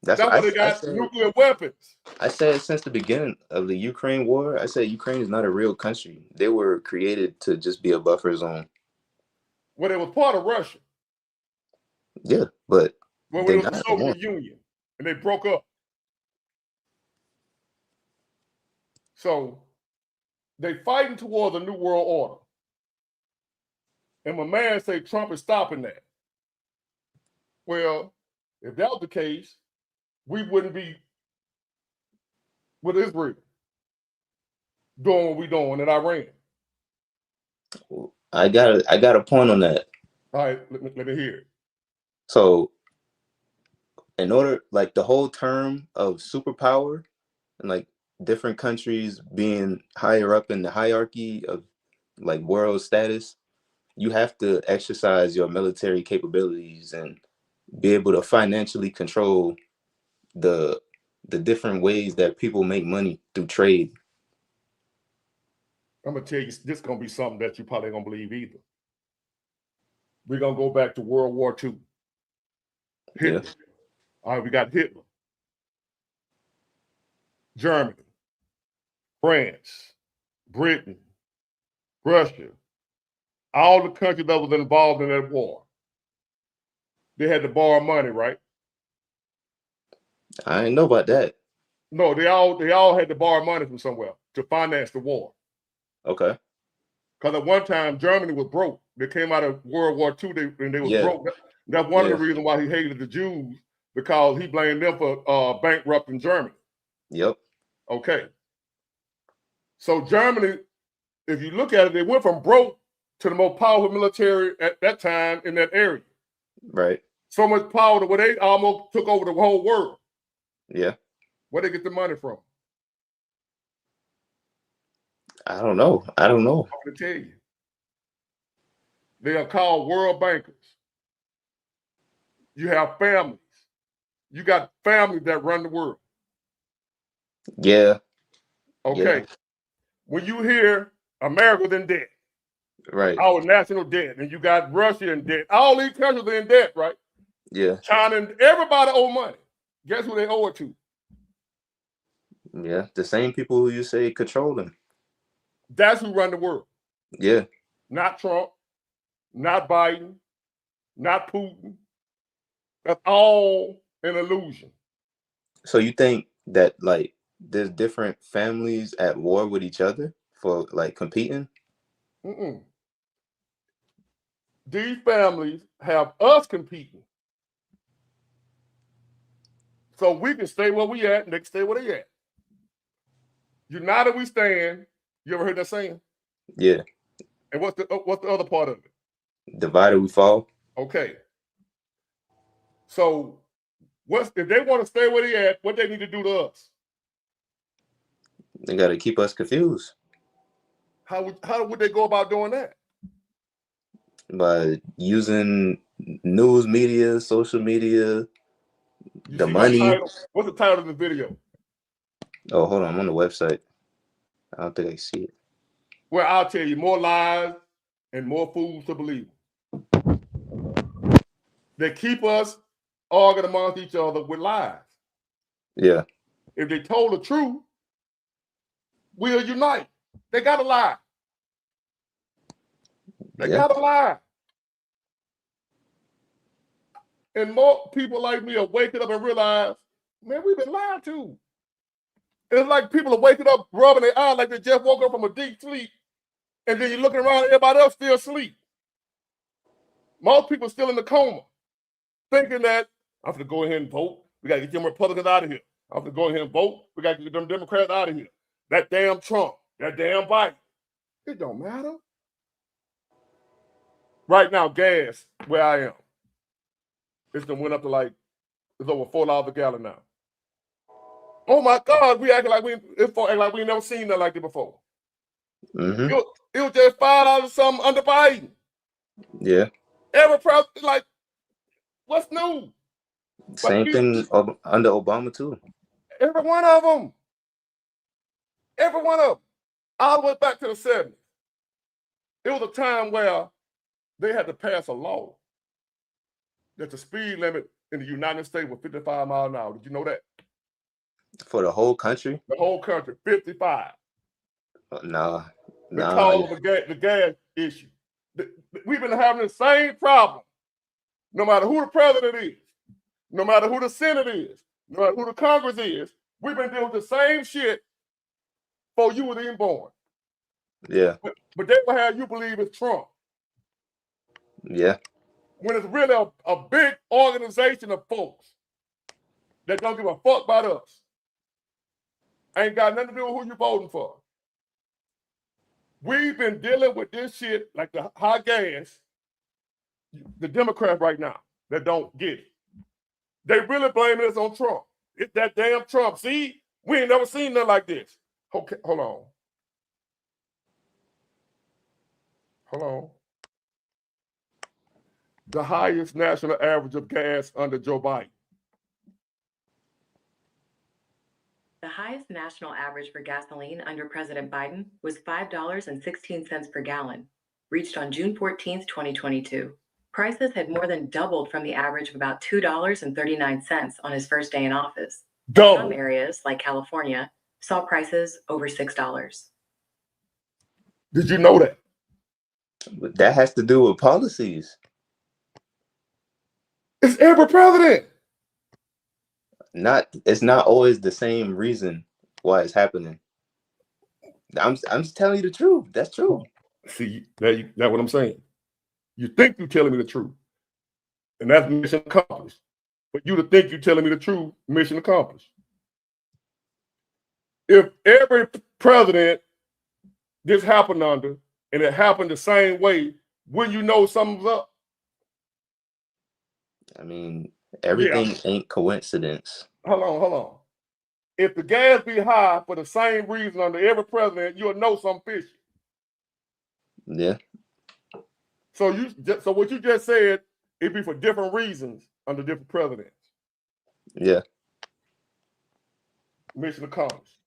That's That's what why they got said. nuclear weapons. I said since the beginning of the Ukraine war, I said Ukraine is not a real country. They were created to just be a buffer zone. Well, it was part of Russia. Yeah, but Well, they're it was the not anymore. Soviet Union, and they broke up. So they fighting towards a new world order. And my man say Trump is stopping that. Well, if that was the case, we wouldn't be with Israel doing what we're doing in Iran. I got a point on that. All right, let me hear it. So in order, like the whole term of superpower and like different countries being higher up in the hierarchy of like world status, you have to exercise your military capabilities and be able to financially control the different ways that people make money through trade. I'm gonna tell you, this is gonna be something that you probably ain't gonna believe either. We're gonna go back to World War II. Hitler. Yeah. All right, we got Hitler, Germany, France, Britain, Russia, all the countries that was involved in that war. They had to borrow money, right? I didn't know about that. No, they all had to borrow money from somewhere to finance the war. Okay. Because at one time Germany was broke. They came out of World War II and they was Yeah. broke. That's one of Yeah. the reasons why he hated the Jews, because he blamed them for bankrupting Germany. Yep. Okay. So Germany, if you look at it, they went from broke to the most powerful military at that time in that area. Right. So much power where they almost took over the whole world. Yeah. Where they get the money from? I don't know. I'm going to tell you. They are called world bankers. You have families. You got families that run the world. Yeah. Okay. Yeah. When you hear America's in debt, Right. our national debt, and you got Russia in debt, all these countries are in debt, right? Yeah. China, and everybody owe money. Guess who they owe it to? Yeah. The same people who you say control them. That's who run the world. Yeah. Not Trump, not Biden, not Putin. That's all an illusion. So you think that like there's different families at war with each other for like competing? These families have us competing So we can stay where we at and they can stay where they at. United we stand. You ever heard that saying? Yeah. And what's the other part of it? Divided we fall. Okay. So if they want to stay where they at, what they need to do to us? They got to keep us confused. How would they go about doing that? By using news media, social media, the money. What's the title of the video? Oh, hold on. I'm on the website. I don't think I see it. Well, I'll tell you, more lies and more fools to believe. They keep us arguing amongst each other with lies. Yeah. If they told the truth, we'll unite. They got to lie. They got to lie. And more people like me are waking up and realize, man, we've been lied to. It's like people are waking up, rubbing their eyes like they just woke up from a deep sleep. And then you're looking around, everybody else still asleep. Most people still in the coma, thinking that I'm going to go ahead and vote. We got to get them Republicans out of here. I'm going to go ahead and vote. We got to get them Democrats out of here. That damn Trump, that damn Biden. It don't matter. Right now, gas, where I am, it's done went up to it's over $4 a gallon now. Oh my God, we acting like we never seen nothing like this before. Mm-hmm. It was just $5 something under Biden. Yeah. Every president, like, what's new? Same thing under Obama too. Every one of them. Every one of them. All the way back to the 70s. It was a time where they had to pass a law that the speed limit in the United States was 55 miles an hour. Did you know that? For the whole country? The whole country, 55. Nah. Because of the gas issue. We've been having the same problem. No matter who the president is, no matter who the Senate is, no matter who the Congress is, we've been dealing with the same shit before you were even born. Yeah. But they will have you believe it's Trump. Yeah. When it's really a big organization of folks that don't give a fuck about us. Ain't got nothing to do with who you're voting for. We've been dealing with this shit like the high gas, the Democrats right now that don't get it. They really blaming us on Trump. It's that damn Trump. See, we ain't never seen nothing like this. Okay, hold on. Hold on. The highest national average of gas under Joe Biden. The highest national average for gasoline under President Biden was $5.16 per gallon, reached on June 14, 2022. Prices had more than doubled from the average of about $2.39 on his first day in office. Double. Some areas, like California, saw prices over $6. Did you know that? But that has to do with policies. It's every president. It's not always the same reason why it's happening. I'm just telling you the truth. That's true. See, that's what I'm saying. You think you're telling me the truth, and that's mission accomplished. But you to think you're telling me the truth, mission accomplished. If every president this happened under, and it happened the same way, wouldn't you know something's up? I mean, everything ain't coincidence. Hold on. If the gas be high for the same reason under every president, you'll know something fishy. Yeah. So what you just said, it'd be for different reasons under different presidents. Yeah. Mission accomplished.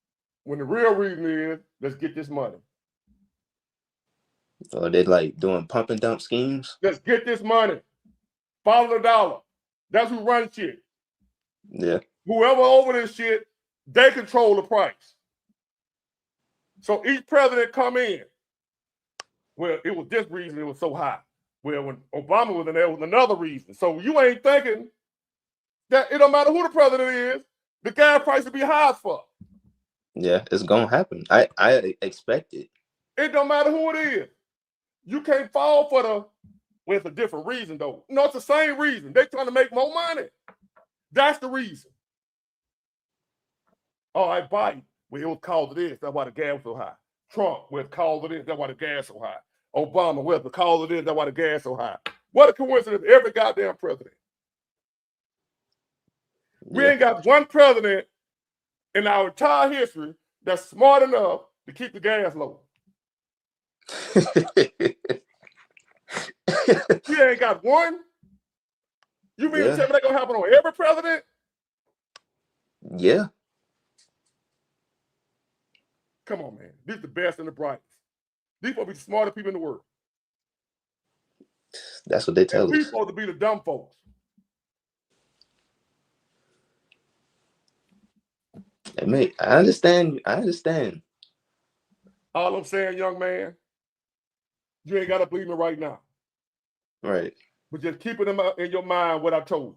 When the real reason is, let's get this money. Or they like doing pump and dump schemes. Let's get this money. Follow the dollar. That's who runs shit. Yeah. Whoever over this shit, they control the price. So each president come in. Well, it was this reason it was so high. Well, when Obama was in there, it was another reason. So you ain't thinking that it don't matter who the president is, the gas price will be high as fuck. Yeah, it's gonna happen. I expect it. It don't matter who it is. You can't fall for it's a different reason though. No, it's the same reason. They trying to make more money. That's the reason. All right, Biden, well, it was cause of this. That's why the gas was so high. Trump, well, it's cause of this. That's why the gas so high. Obama, well, it's cause of this. That's why the gas so high. What a coincidence. Every goddamn president. We ain't got one president in our entire history that's smart enough to keep the gas low. We ain't got one. You mean to tell me that's gonna happen on every president? Yeah. Come on, man. These are the best and the brightest. These will be the smartest people in the world. That's what they tell We us. supposed to be the dumb folks. I understand. I understand. All I'm saying, young man, you ain't gotta believe me right now. Right. But just keep it in your mind what I told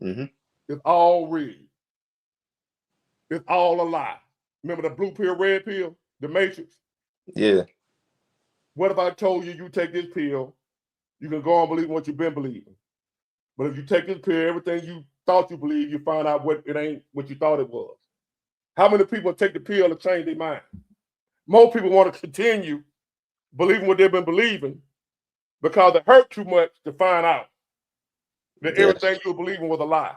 you. Mm-hmm. It's all rigged. It's all a lie. Remember the blue pill, red pill, the Matrix? Yeah. What if I told you you take this pill, you can go on believing what you've been believing. But if you take this pill, everything you thought you believed, you find out what it ain't what you thought it was. How many people take the pill to change their mind? Most people want to continue believing what they've been believing because it hurt too much to find out that everything you were believing was a lie.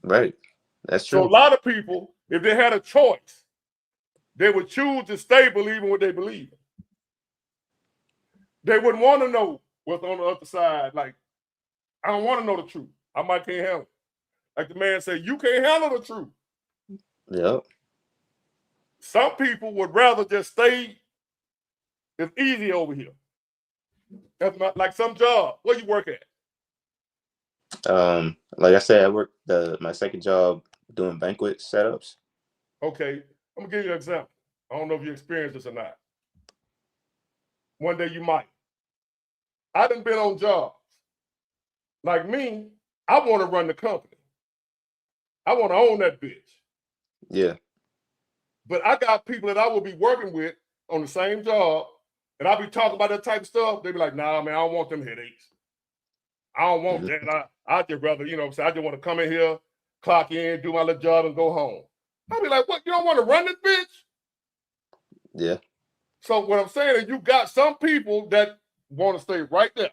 Right. That's true. So a lot of people, if they had a choice, they would choose to stay believing what they believe. They wouldn't want to know what's on the other side. Like, I don't want to know the truth. I might can't handle it. Like the man said, you can't handle the truth. Yep. Some people would rather just stay. It's easy over here. That's like some job. Where you work at? Like I said, I work my second job doing banquet setups. Okay, I'm gonna give you an example. I don't know if you experienced this or not. One day you might. I done been on jobs. Like me, I want to run the company. I want to own that bitch. Yeah. But I got people that I will be working with on the same job, and I'll be talking about that type of stuff. They be like, nah, man, I don't want them headaches. I don't want that. I just rather, you know what I'm saying? I just want to come in here, clock in, do my little job, and go home. I'll be like, what? You don't want to run this bitch? Yeah. So what I'm saying is you got some people that want to stay right there.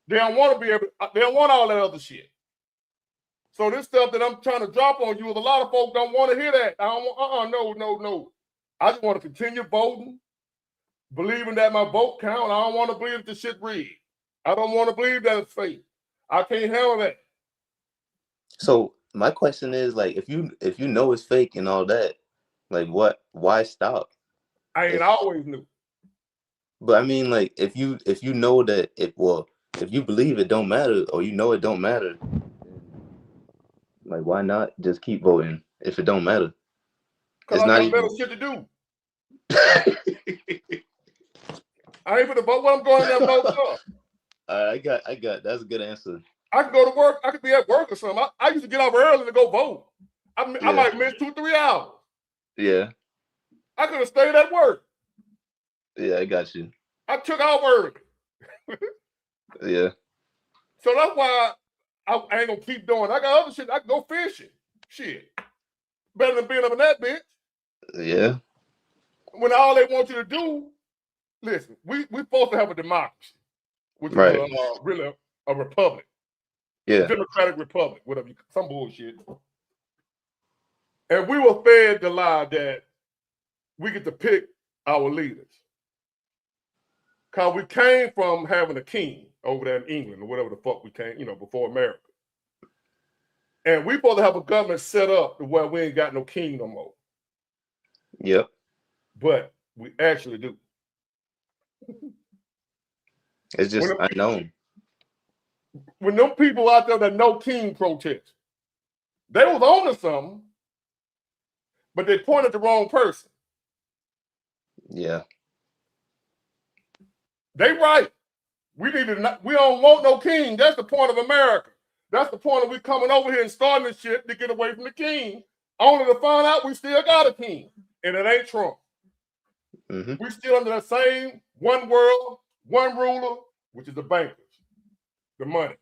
They don't want to be able, they don't want all that other shit. So this stuff that I'm trying to drop on you is a lot of folks don't want to hear that. I don't want, no. I just want to continue voting, believing that my vote count. I don't want to believe the shit rigged. I don't want to believe that it's fake. I can't handle that. So my question is, like, if you know it's fake and all that, like, why stop? I always knew. But I mean, like, if you know that if you believe it don't matter, or you know it don't matter, like, why not just keep voting if it don't matter? Because I got better shit to do. I ain't gonna vote when I'm going there vote up. I got that's a good answer. I could go to work. I could be at work or something. I used to get up early to go vote. I might miss 2-3 hours. Yeah. I could have stayed at work. Yeah, I got you. I took off early. Yeah. So that's why I ain't gonna keep doing. I got other shit. I can go fishing. Shit. Better than being up in that bitch. Yeah. When all they want you to do, listen, we supposed to have a democracy, which is really a republic. Yeah. Democratic republic, whatever, some bullshit. And we were fed the lie that we get to pick our leaders. Because we came from having a king over there in England or whatever the fuck we came, before America. And we supposed to have a government set up to where we ain't got no king no more. Yep. But we actually do. It's just unknown. When them people out there that know king protest, they was on to something, but they pointed the wrong person. Yeah. They right. We don't want no king. That's the point of America. That's the point of we coming over here and starting this shit to get away from the king, only to find out we still got a king, and it ain't Trump. Mm-hmm. We still under that same one world, one ruler, which is the bankers, the money,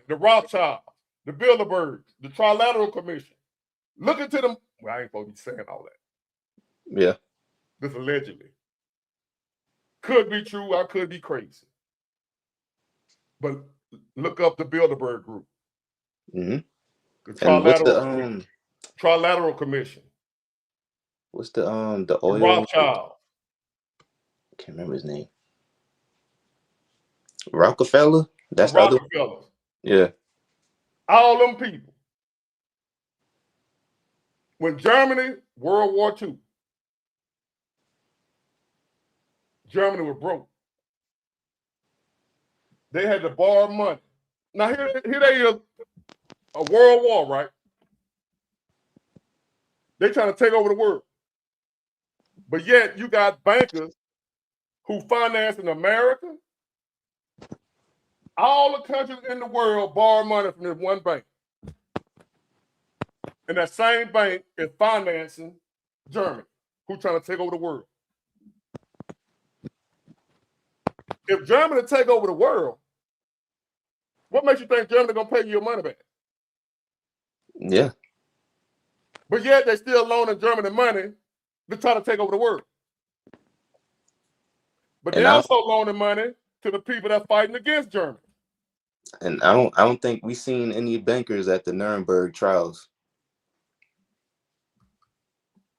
the Rothschilds, the Bilderbergs, the Trilateral Commission. Look into them. Well, I ain't supposed to be saying all that. Yeah. This allegedly. Could be true. I could be crazy. But look up the Bilderberg Group. Mm-hmm. The And what's Trilateral Commission. what's the The oil? Rothschild. I can't remember his name. Rockefeller? That's the the other. Rockefellers. Yeah. All them people. When Germany, World War II, Germany was broke. They had to borrow money. Now here they is, a world war, right? They trying to take over the world. But yet you got bankers who finance in America. All the countries in the world borrow money from this one bank. And that same bank is financing Germany, who's trying to take over the world. If Germany take over the world, what makes you think Germany gonna pay you your money back? Yeah. But yet they still loaning Germany money to try to take over the world. But And they also loaning money to the people that's fighting against Germany. And I don't think we seen any bankers at the Nuremberg trials.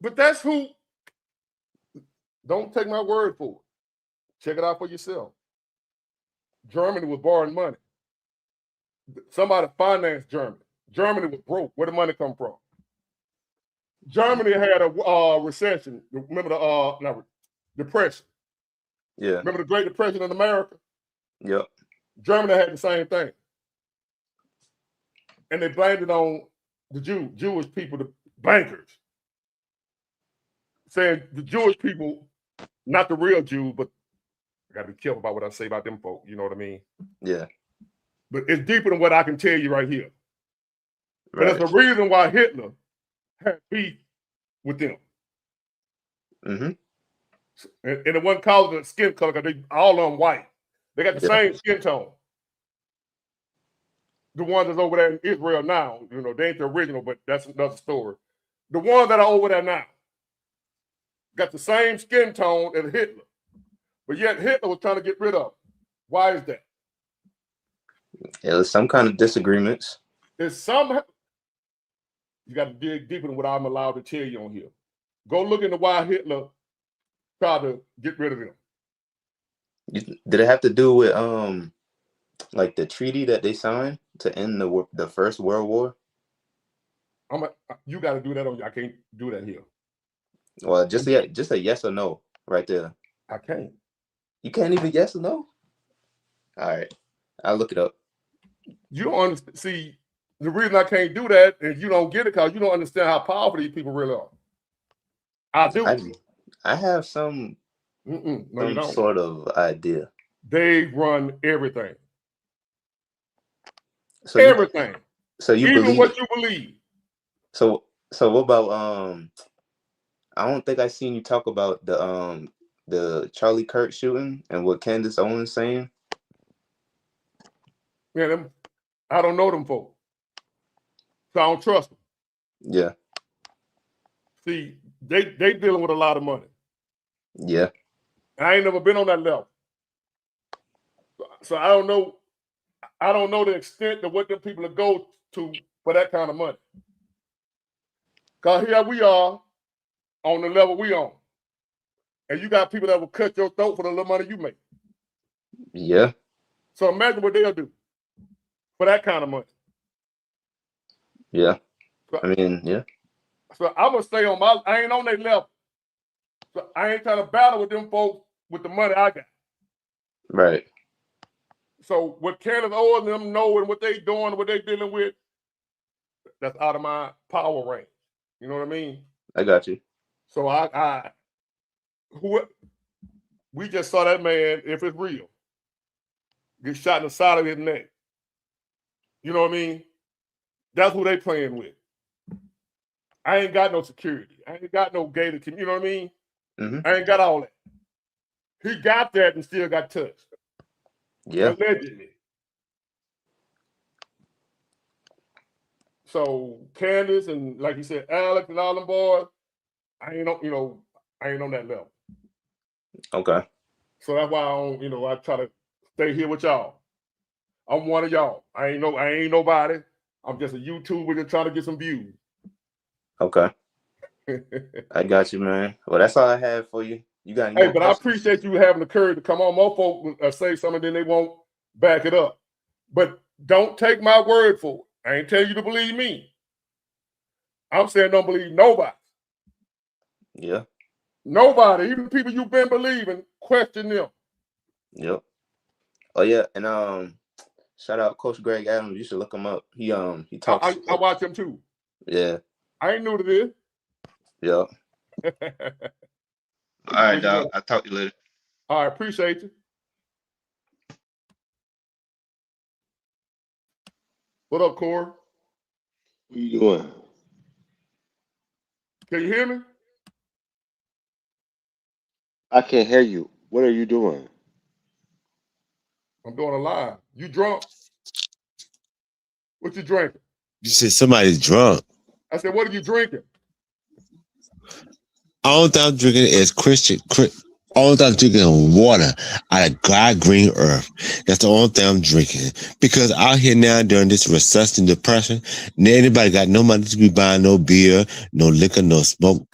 But that's who. Don't take my word for it. Check it out for yourself. Germany was borrowing money. Somebody financed Germany. Germany was broke. Where did the money come from? Germany had a recession. Remember the depression? Yeah. Remember the Great Depression in America? Yep. Germany had the same thing. And they blamed it on the Jewish people, the bankers. Saying the Jewish people, not the real Jews, but I got to be careful about what I say about them folk. You know what I mean? Yeah. But it's deeper than what I can tell you right here. Right. But there's a reason why Hitler had beef with them. Mm-hmm. And it wasn't called the skin color because they all on white. They got the same skin tone. The ones that's over there in Israel now, you know, they ain't the original, but that's another story. The ones that are over there now got the same skin tone as Hitler. But yet Hitler was trying to get rid of them. Why is that? Yeah, there's some kind of disagreements. It's some. You got to dig deeper than what I'm allowed to tell you on here. Go look into why Hitler tried to get rid of them. Did it have to do with like the treaty that they signed to end the First World War? You got to do that on. I can't do that here. Well, just a yes or no right there. I can't. You can't even yes or no? All right. I'll look it up. You don't understand. See, the reason I can't do that is you don't get it because you don't understand how powerful these people really are. I do. I have some sort of idea. They run everything. So everything. So you even believe what you believe. So what about I don't think I seen you talk about the Charlie Kirk shooting and what Candace Owens saying. Yeah, I don't know them folks. So I don't trust them. Yeah. See, they dealing with a lot of money. Yeah. And I ain't never been on that level. So I don't know. I don't know the extent of what them people will go to for that kind of money. Because here we are on the level we on. And you got people that will cut your throat for the little money you make. Yeah. So imagine what they'll do for that kind of money. Yeah. So, I mean, yeah. So I'm going to stay on I ain't on their level. So I ain't trying to battle with them folks with the money I got. Right. So what Candace Owens and them know and what they doing, what they dealing with, that's out of my power range. You know what I mean? I got you. So we just saw that man, if it's real, get shot in the side of his neck. You know what I mean? That's who they playing with. I ain't got no security. I ain't got no gated, you know what I mean? Mm-hmm. I ain't got all that. He got that and still got touched. Yeah. Allegedly. So Candace and like you said, Alex and all them boys, I ain't on that level. Okay. So that's why I try to stay here with y'all. I'm one of y'all. I ain't nobody. I'm just a YouTuber just trying to get some views. Okay. I got you, man. Well, that's all I have for you. You got any Hey, more but questions? I appreciate you having the courage to come on. More folks say something, then they won't back it up. But don't take my word for it. I ain't telling you to believe me. I'm saying don't believe nobody. Yeah. Nobody, even the people you've been believing, question them. Yep. Oh yeah, and shout out Coach Greg Adams. You should look him up. He talks. I watch him too. Yeah. I ain't new to this. Yeah. All right, dog. I'll talk to you later. All right, appreciate you. What up, Corey? What you doing? Can you hear me? I can't hear you. What are you doing? I'm doing a live. You drunk? What you drinking? You said somebody's drunk. I said, what are you drinking? All I'm drinking is Christian. All I'm drinking water out of God green earth. That's the only thing I'm drinking. Because out here now during this recession, depression, anybody got no money to be buying no beer, no liquor, no smoke.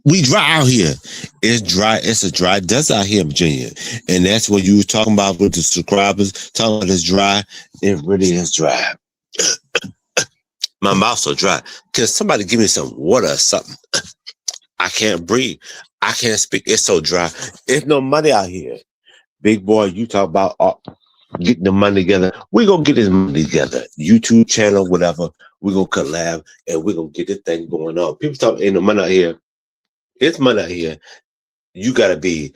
We dry out here. It's dry. It's a dry desert out here in Virginia. And that's what you were talking about with the subscribers, talking about it's dry. It really is dry. My mouth's so dry. Can somebody give me some water or something? I can't breathe. I can't speak. It's so dry. There's no money out here. Big boy, you talk about getting the money together. We're going to get this money together. YouTube channel, whatever. We're going to collab and we're going to get this thing going on. People talk, ain't no money out here. It's money out here. You got to be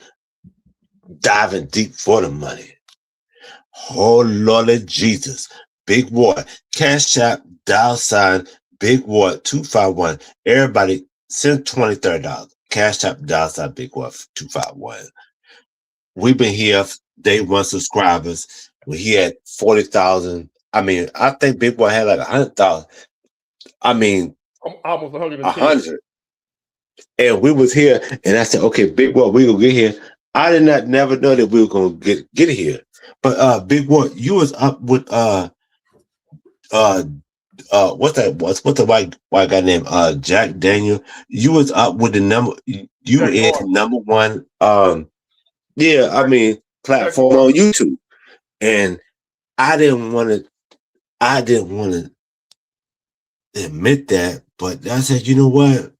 diving deep for the money. Oh, Lord Jesus. Big boy. Cash App, dial sign, Big boy 251. Everybody send $23. Cash App, dial sign, Big boy 251. We've been here day one subscribers. He had 40,000. I mean, I think Big Boy had like 100,000. I mean, almost 110. 100. And we was here, and I said, "Okay, Big Boy, we gonna get here." I did not never know that we were gonna get here. But Big Boy, you was up with what's the white guy named Jack Daniel? You was up with the number. You were in number one. Yeah, I mean, platform on YouTube, and I didn't want to admit that, but I said, you know what?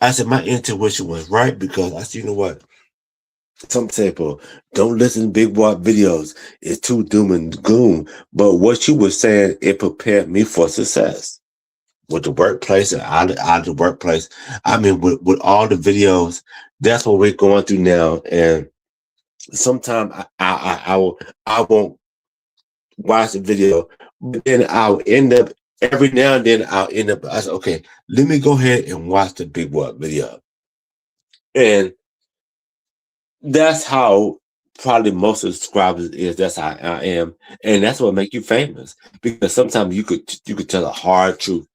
I said my intuition was right because I said, you know what? Some people don't listen to Big Boy videos. It's too doom and gloom. But what you were saying, it prepared me for success with the workplace and out of the workplace. I mean, with all the videos, that's what we're going through now. And sometimes I won't watch the video, but then I'll end up every now and then I say, okay, let me go ahead and watch the Big Boy video. And that's how probably most of the subscribers is. That's how I am. And that's what make you famous. Because sometimes you could tell the hard truth,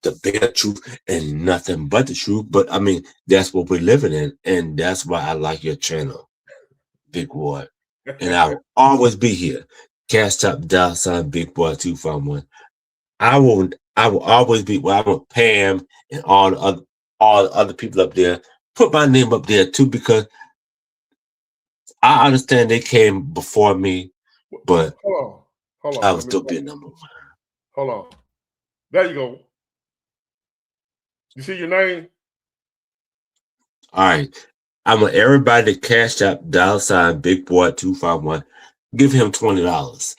the bare truth, and nothing but the truth. But I mean, that's what we're living in. And that's why I like your channel, Big Boy. And I'll always be here. Cash App, dial sign, Big Boy 251. I will always be. Well, I want Pam and all the other people up there. Put my name up there too, because I understand they came before me, but hold on. I will still be number one. Hold on. There you go. You see your name? All right. I want everybody to Cash App, dial sign, Big Boy 251. Give him $20.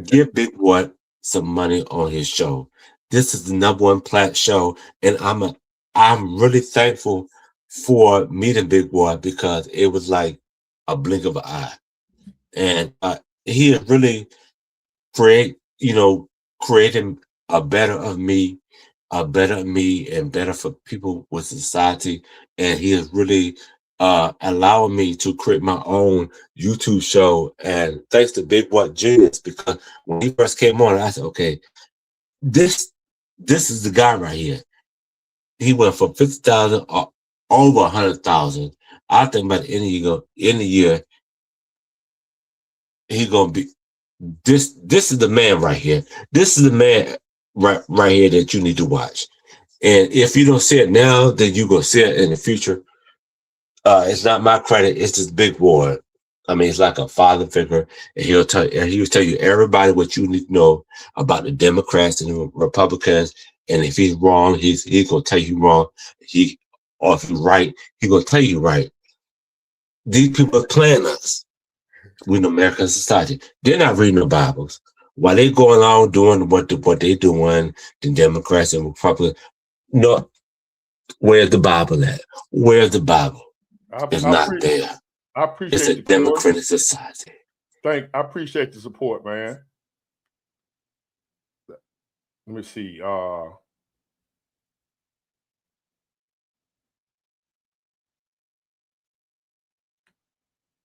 Give Big Boy some money on his show. This is the number one plat show, and I'm really thankful for meeting Big Boy because it was like a blink of an eye, and he is really creating a better me, and better for people with society, and he is really allowing me to create my own YouTube show. And thanks to Big Boy Genius, because when he first came on, I said, okay, this This is the guy right here. He went from 50,000 over 100,000. I think by the end of the year, he gonna be this. This is the man right here. This is the man right here that you need to watch. And if you don't see it now, then you gonna see it in the future. It's not my credit. It's this big boy. I mean, it's like a father figure, and he will tell you everybody what you need to know about the Democrats and the Republicans. And if he's wrong, he's gonna tell you wrong. Or if he's right, he's gonna tell you right. These people are playing us. We're in American society. They're not reading the Bibles. While they going along doing what they doing, the Democrats and Republicans. No, where's the Bible at? Where's the Bible? It's not there. I appreciate it's a democratic society. I appreciate the support, man. Let me see.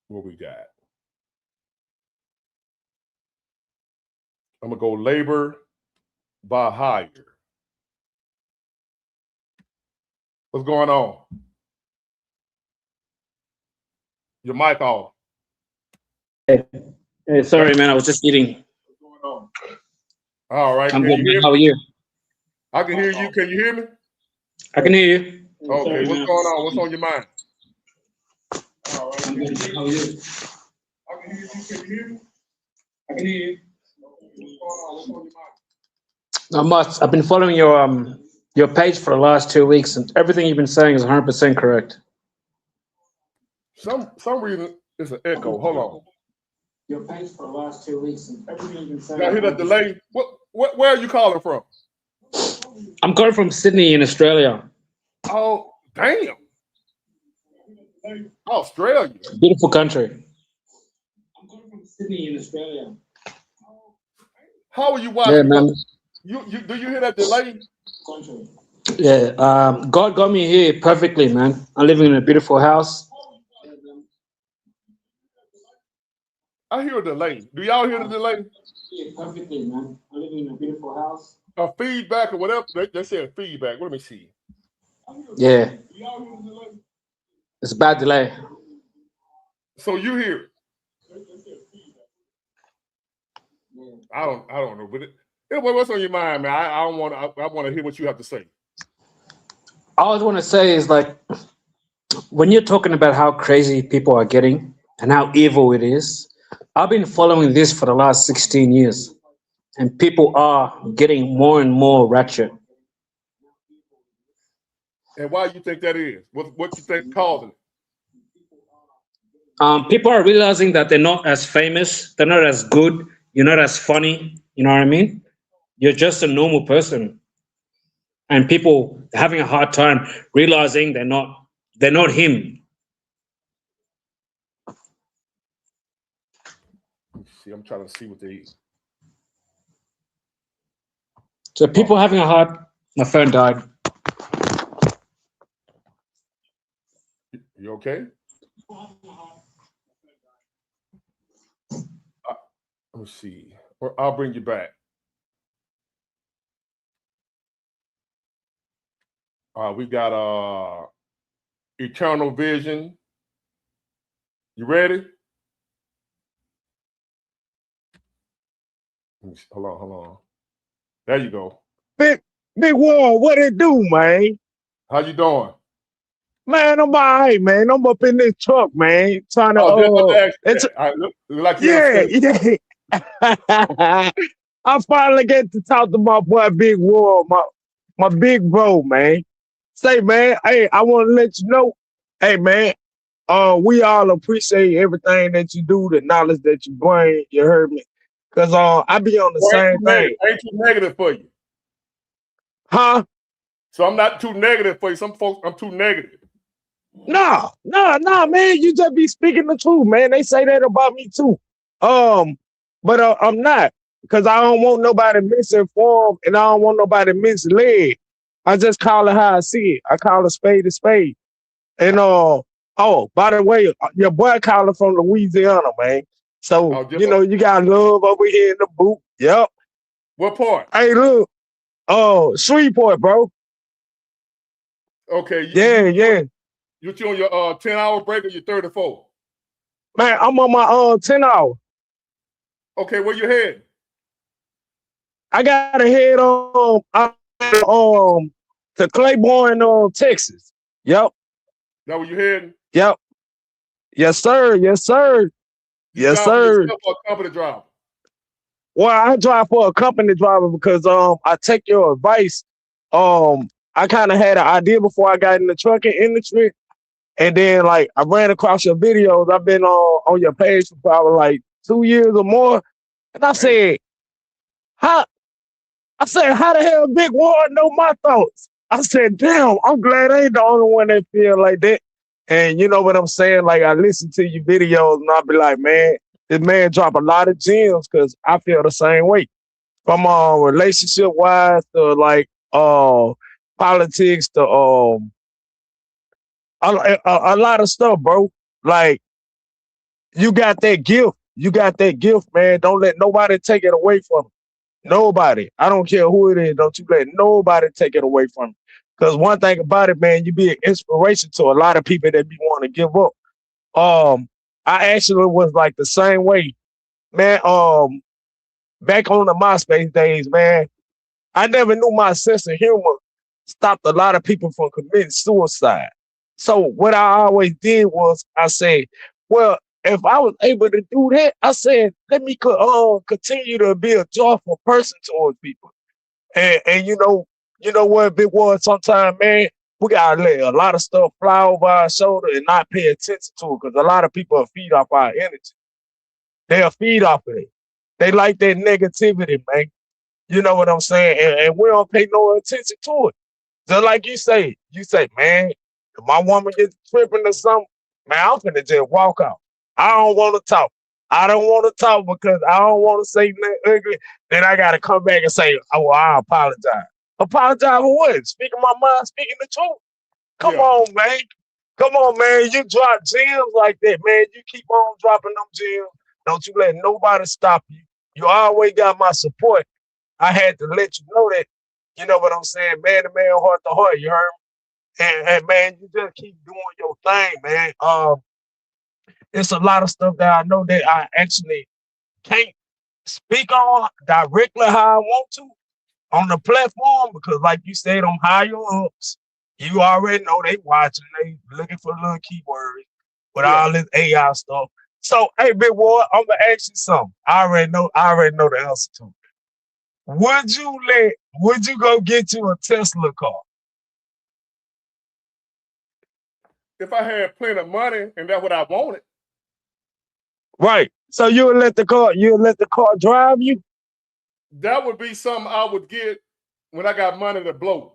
What we got? I'm gonna go labor by hire. What's going on? Your mic off. Hey, sorry, man. I was just eating. What's going on? All right. I'm good. How are you? I can hear you. Can you hear me? I can hear you. Okay. Sorry, what's man. going on? What's on your mind? All right. I'm good. How are you? I can hear you. Can you hear me? I can hear you. What's going on? What's on your mind? Not much. I've been following your page for the last 2 weeks, and everything you've been saying is 100% correct. Some reason it's an echo. Hold on. Your page for the last 2 weeks, and everything you've been saying. Y'all hear that delay? Where are you calling from? I'm calling from Sydney in Australia. Oh, damn. Australia. Beautiful country. I'm calling from Sydney in Australia. How are you watching? Yeah, man. Do you hear that delay? Yeah, God got me here perfectly, man. I'm living in a beautiful house. I hear a delay. Do y'all hear the delay? Yeah, perfectly, man. I'm living in a beautiful house. A feedback or whatever. They said feedback. Let me see. Yeah. Do y'all hear the delay? It's a bad delay. So you hear it? I don't know, but what's on your mind, man? I want to hear what you have to say. All I want to say is, like, when you're talking about how crazy people are getting and how evil it is, I've been following this for the last 16 years, and people are getting more and more ratchet. And why you think that is? What you think causing it? People are realizing that they're not as famous, they're not as good, you're not as funny, you know what I mean? You're just a normal person. And people having a hard time realizing they're not him. See, I'm trying to see what they eat. So people having a hard. My phone died. You okay? Let me see. I'll bring you back. We got Eternal Vision. You ready? Hold on. There you go. Big Wall, what it do, man? How you doing? Man, I'm all right, man. I'm up in this truck, man. Trying to I finally get to talk to my boy Big Wall, my big bro, man. Say, man, hey, I want to let you know, hey, man, we all appreciate everything that you do, the knowledge that you bring. You heard me? Because I be on the same thing. Ain't too negative for you. Huh? So I'm not too negative for you. Some folks, I'm too negative. No, man. You just be speaking the truth, man. They say that about me too. But I'm not, because I don't want nobody misinformed and I don't want nobody misled. I just call it how I see it. I call a spade a spade. And by the way, your boy calling from Louisiana, man. So you know you got love over here in the boot. Yep. What part? Hey, look. Shreveport, bro. Okay. Yeah. You on your 10-hour break or your 34? Man, I'm on my 10 hour. Okay, where you heading? I gotta head to Claiborne, Texas. Yep. That where you heading? Yep. Yes, sir. Yes, sir. You Yes, drive for sir. yourself or a company driver? Well, I drive for a company driver because I take your advice. I kind of had an idea before I got in the trucking industry, and then like I ran across your videos. I've been on your page for probably like 2 years or more, and I said, how the hell Big Ward know my thoughts? I said, damn, I'm glad I ain't the only one that feel like that. And you know what I'm saying? Like I listen to your videos and I'll be like, man, this man drop a lot of gems because I feel the same way. From relationship wise to like politics to a lot of stuff, bro. Like you got that gift. You got that gift, man. Don't let nobody take it away from you. Nobody. I don't care who it is. Don't you let nobody take it away from you. Because one thing about it, man, you be an inspiration to a lot of people that be wanting to give up. I actually was like the same way, man. Back on the MySpace days, man, I never knew my sense of humor stopped a lot of people from committing suicide. So what I always did was I said, well, if I was able to do that, I said, let me continue to be a joyful person towards people. And you know what, Big Ward, sometimes, man, we gotta let a lot of stuff fly over our shoulder and not pay attention to it because a lot of people feed off our energy. They'll feed off of it. They like that negativity, man. You know what I'm saying? And we don't pay no attention to it. Just like you say, man, if my woman gets tripping or something, man, I'm finna just walk out. I don't want to talk. I don't want to talk because I don't want to say nothing ugly. Then I got to come back and say, oh, well, I apologize. Apologize for what? Speaking my mind, speaking the truth. Come on, man. Come on, man. You drop gems like that, man. You keep on dropping them gems. Don't you let nobody stop you. You always got my support. I had to let you know that, you know what I'm saying, man to man, heart to heart, you heard me? And man, you just keep doing your thing, man. It's a lot of stuff that I know that I actually can't speak on directly how I want to on the platform because, like you said, I'm higher ups. You already know they watching, they looking for little keywords with all this AI stuff. So, hey, Big Ward, I'm gonna ask you something. I already know the answer to it. Would you go get you a Tesla car? If I had plenty of money and that's what I wanted. Right. So you'll let the car drive you? That would be something I would get when I got money to blow.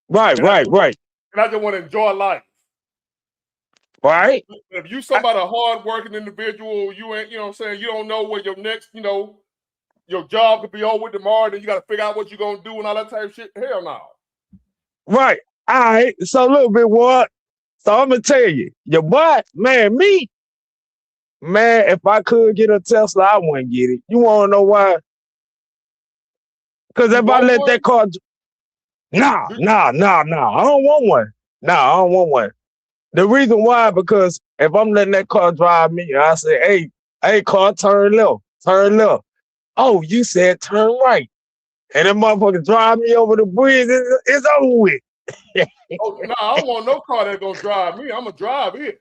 Right. And I just want to enjoy life. Right. If you somebody a hard-working individual, you ain't, you know what I'm saying, you don't know where your next, your job could be over tomorrow, then you got to figure out what you're going to do and all that type of shit. Hell no. Right. All right. So a little bit what? So I'm going to tell you, your boy, man, me, man, if I could get a Tesla, I wouldn't get it. You want to know why? Because if I let that car, nah, I don't want one. Nah, I don't want one. The reason why, because if I'm letting that car drive me, I say, hey, car, turn left. Oh, you said turn right. And that motherfucker drive me over the bridge, it's over with. Oh, no, I don't want no car that's going to drive me. I'm going to drive it.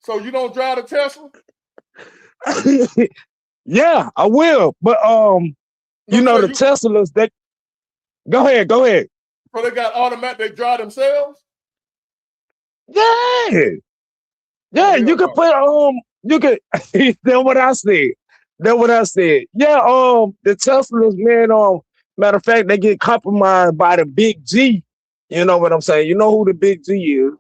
So you don't drive the Tesla? Yeah, I will. But, the Teslas, that... Go ahead. So they got automatic, they drive themselves? Yeah, you could put you could. That's what I said. Yeah, the Teslas, man. Matter of fact, they get compromised by the big G. You know what I'm saying? You know who the big G is?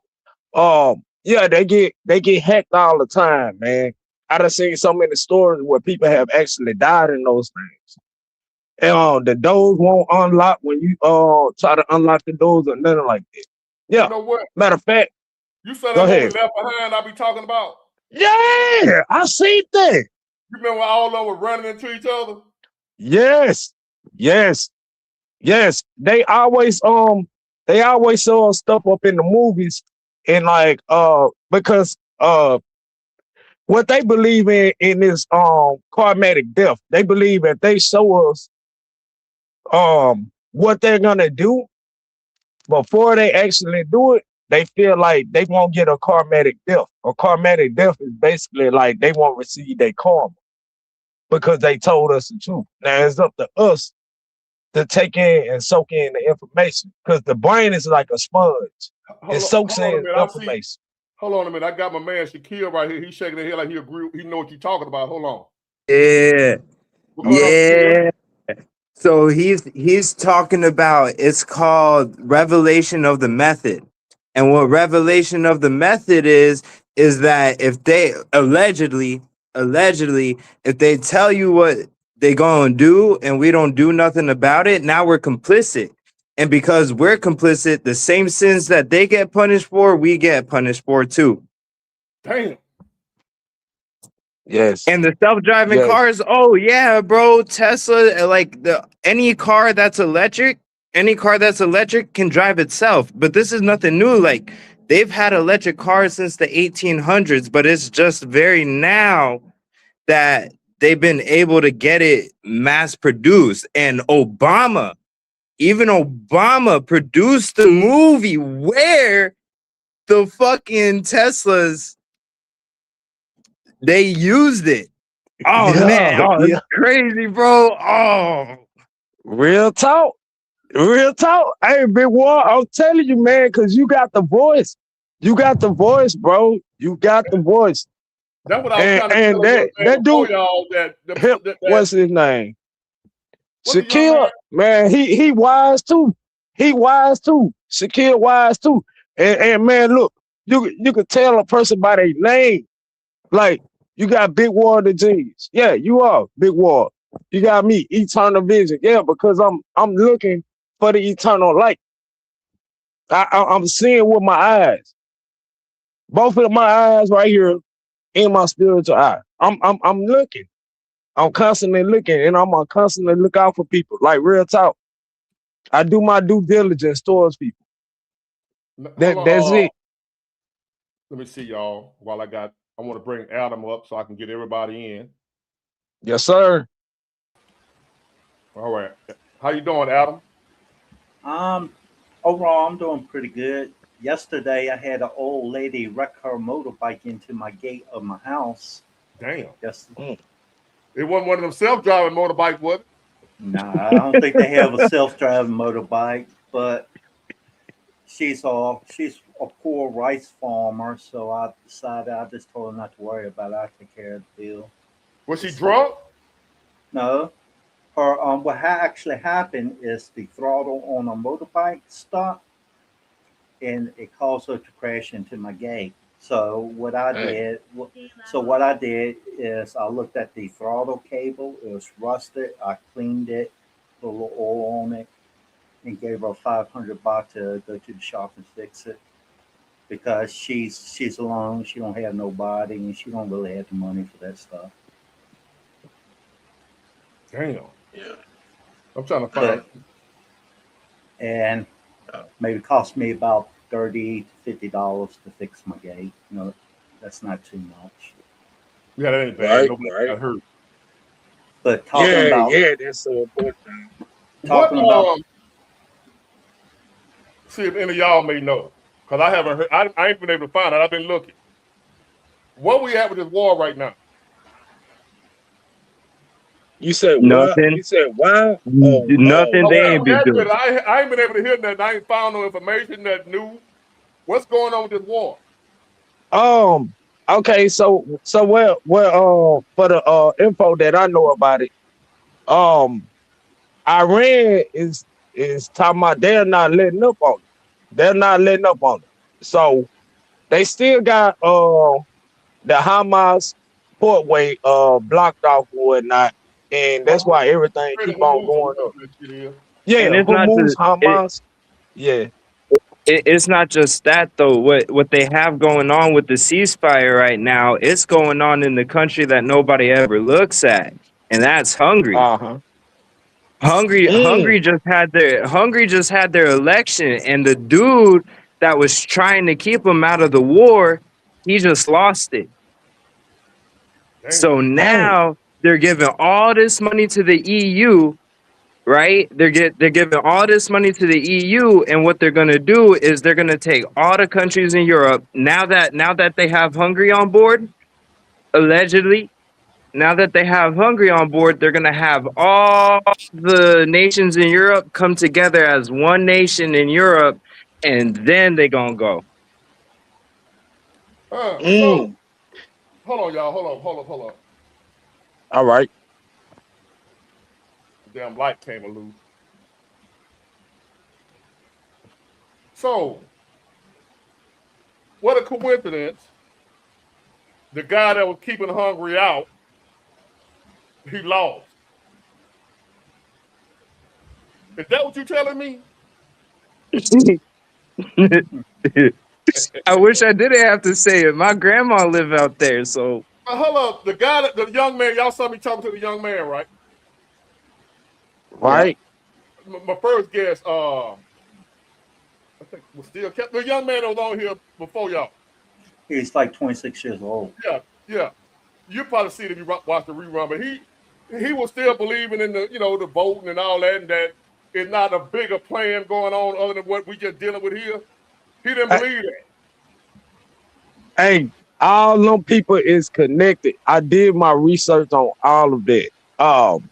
Yeah, they get hacked all the time, man. I done seen so many stories where people have actually died in those things. And the doors won't unlock when you try to unlock the doors or nothing like that. Yeah. You know what? Matter of fact. You said Go that ahead. movie Left Behind I be talking about? Yeah, I seen that. You remember when all of them were running into each other? Yes. Yes, yes. They always show us stuff up in the movies and like because what they believe in is karmatic death. They believe that they show us what they're gonna do before they actually do it. They feel like they won't get a karmatic death. A karmatic death is basically like they won't receive their karma because they told us the truth. Now it's up to us to take in and soak in the information because the brain is like a sponge. It soaks in information. Hold on a minute. I got my man Shaquille right here. He's shaking his head like he agree. He know what you're talking about. Hold on. Yeah. Yeah. So he's talking about, it's called revelation of the method. And what revelation of the method is that if they allegedly, if they tell you what they gonna do and we don't do nothing about it, now we're complicit. And because we're complicit, the same sins that they get punished for, we get punished for too. Damn. Yes. And the self-driving cars, oh yeah, bro, Tesla, like any car that's electric can drive itself. But this is nothing new. Like they've had electric cars since the 1800s, but it's just very now that they've been able to get it mass produced. And even Obama produced the movie where the fucking Teslas, they used it. Oh man, it's crazy, bro. Oh, real talk. Hey, Big War, I'm telling you, man, because you got the voice. You got the voice, bro. You got the voice. That's what I was trying to tell that dude, y'all. What's his name? Shaquille, man, he wise too. Shaquille wise too. And man, look, you could tell a person by their name. Like, you got Big War the Genius. Yeah, you are Big War. You got me, Eternal Vision. Yeah, because I'm looking for the eternal light. I'm seeing with my eyes. Both of my eyes right here in my spiritual eye. I'm looking. I'm constantly looking, and I'm gonna constantly look out for people. Like real talk. I do my due diligence towards people. That's it. Let me see, y'all. I want to bring Adam up so I can get everybody in. Yes, sir. All right. How you doing, Adam? Overall, I'm doing pretty good. Yesterday, I had an old lady wreck her motorbike into my gate of my house. Damn. Yes. It wasn't one of them self-driving motorbikes, was it? Nah, I don't think they have a self-driving motorbike, but she's a poor rice farmer, so I just told her not to worry about it. I take care of the bill. Was she drunk? No. Her what actually happened is the throttle on a motorbike stopped, and it caused her to crash into my gate. So what I did is I looked at the throttle cable. It was rusted. I cleaned it, put a little oil on it, and gave her $500 to go to the shop and fix it. Because she's alone, she don't have nobody, and she don't really have the money for that stuff. Damn. Yeah. I'm trying to find it. And maybe cost me about $30 to $50 to fix my gate. That's not too much. Yeah, that ain't bad. Nobody got hurt. But talking about that's so important. See if any of y'all may know, because I haven't heard. I ain't been able to find it. I've been looking. What we at with this war right now? You said nothing. What? You said why? Nothing. They ain't been doing. I ain't been able to hear that. I ain't found no information that new. What's going on with this war? Okay. So well, for the info that I know about it, Iran is talking about they're not letting up on it. So they still got the Hamas portway blocked off and whatnot, and that's why everything keep on going up. Yeah, and it's Hamas. It's not just that though. What they have going on with the ceasefire right now, it's going on in the country that nobody ever looks at, and that's Hungary. Hungary just had their election, and the dude that was trying to keep them out of the war, he just lost it. So now they're giving all this money to the EU, right? They're giving all this money to the EU, and what they're gonna do is they're gonna take all the countries in Europe now that they have Hungary on board, allegedly. Now that they have Hungary on board, they're gonna have all the nations in Europe come together as one nation in Europe, and then they gonna go. So hold on, y'all. Hold on. All right. Damn light came loose. So, what a coincidence. The guy that was keeping Hungary out, he lost. Is that what you're telling me? I wish I didn't have to say it. My grandma lived out there, so. Hold up. The young man, y'all saw me talking to the young man, right? Right. My first guest, I think was still kept. The young man that was on here before y'all. He's like 26 years old. Yeah. You probably see it if you watch the rerun, but he was still believing in the voting and all that, and that it's not a bigger plan going on other than what we just dealing with here. He didn't believe that. Hey, all them people is connected. I did my research on all of that. All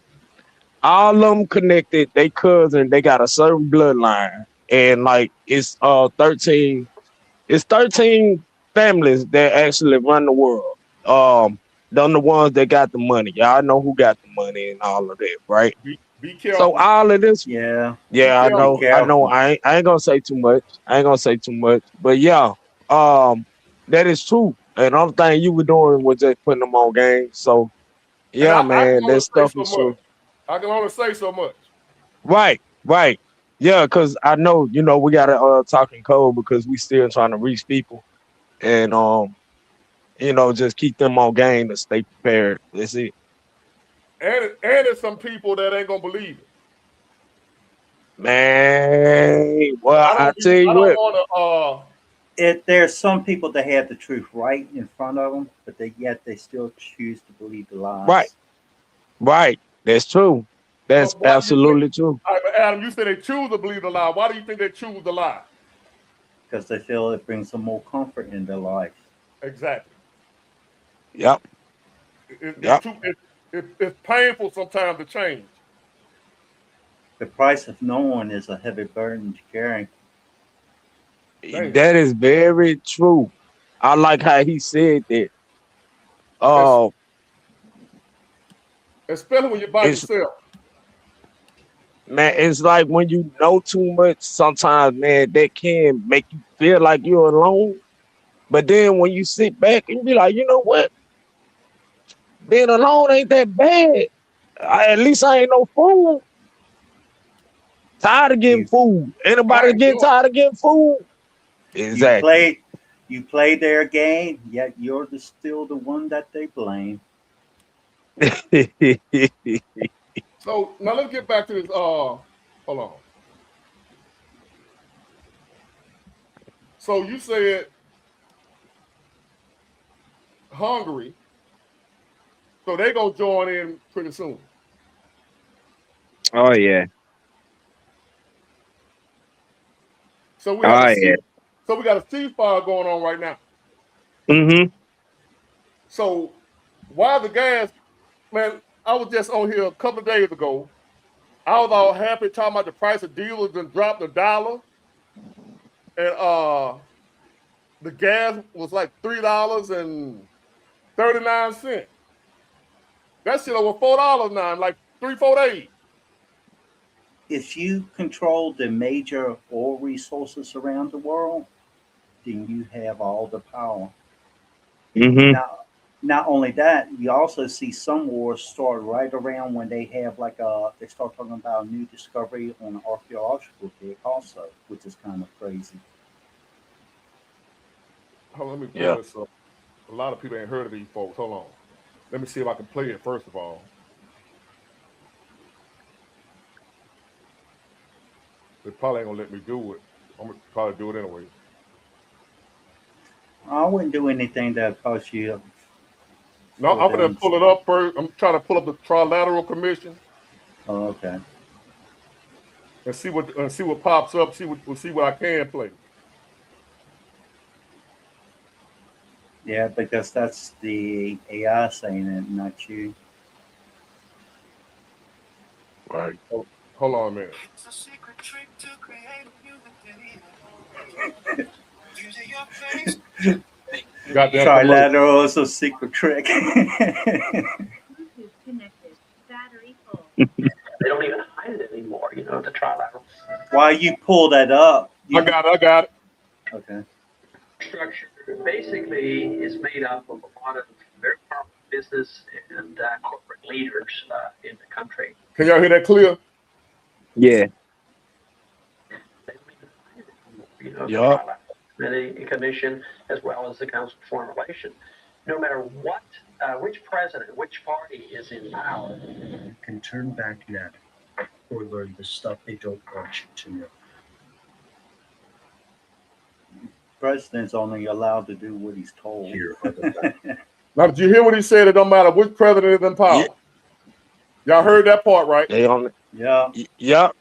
of them connected. They cousin. They got a certain bloodline, and like it's 13. It's 13 families that actually run the world. They're the ones that got the money. Y'all know who got the money and all of that, right? Be careful. So all of this, yeah, I know. I ain't gonna say too much. But yeah, that is true. And other thing you were doing was just putting them on game. So yeah, man, that stuff is true. I can only say so much. Right. Yeah, because I know, we gotta talk in code because we still trying to reach people, and just keep them on game to stay prepared. That's it. And there's some people that ain't gonna believe it. Man, well, I tell you what. There's some people that have the truth right in front of them, but yet they still choose to believe the lies. Right. That's true. That's absolutely true. All right, but Adam, you said they choose to believe the lie. Why do you think they choose the lie? Because they feel it brings them more comfort in their life. Exactly. Yep. It's painful sometimes to change. The price of knowing is a heavy burden to carry. That is very true. I like how he said that. Especially when you're by yourself. Man, it's like when you know too much, sometimes, man, that can make you feel like you're alone. But then when you sit back and be like, you know what? Being alone ain't that bad. At least I ain't no fool. Tired of getting fooled. Anybody get tired of getting fooled? Exactly. You play their game, yet you're still the one that they blame. So now let's get back to this. Hold on. So you said Hungary. So they gonna join in pretty soon. Oh yeah. So we got a ceasefire going on right now. Mm-hmm. So why the gas, man? I was just on here a couple of days ago. I was all happy talking about the price of diesel and dropped $1, and the gas was like $3.39. That shit over $4 now, like 3-4 days. If you control the major oil resources around the world, then you have all the power. Mm-hmm. Now, not only that, you also see some wars start right around when they have they start talking about a new discovery on an archaeological dig also, which is kind of crazy. Hold on, let me pull this up. A lot of people ain't heard of these folks. Hold on. Let me see if I can play it first of all. They probably ain't gonna let me do it. I'm gonna probably do it anyway. I wouldn't do anything that cost you. No, I'm gonna pull it up first. I'm trying to pull up the Trilateral Commission. Oh, okay. And see what pops up. See what I can play. Yeah, because that's the AI saying it, not you. Right. Hold on a minute. It's a secret trick to create a new identity. Using your face. Got that Trilateral is a secret trick. They don't even hide it anymore, you know, the trilateral Why you pull that up? I got it. Okay. structure. Basically, is made up of a lot of very powerful business and corporate leaders in the country. Can y'all hear that clear? Yeah. You know, Yup. the commission as well as the Council of Foreign Relations. No matter what, which president, which party is in power, You can turn back now or learn the stuff they don't want you to know. President's only allowed to do what he's told. Here are the facts. Now, did you hear what he said? It don't matter which president is in power. Y'all heard that part, right? They on it. Yeah. Yep.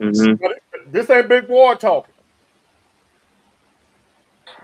This ain't Big Boy talking.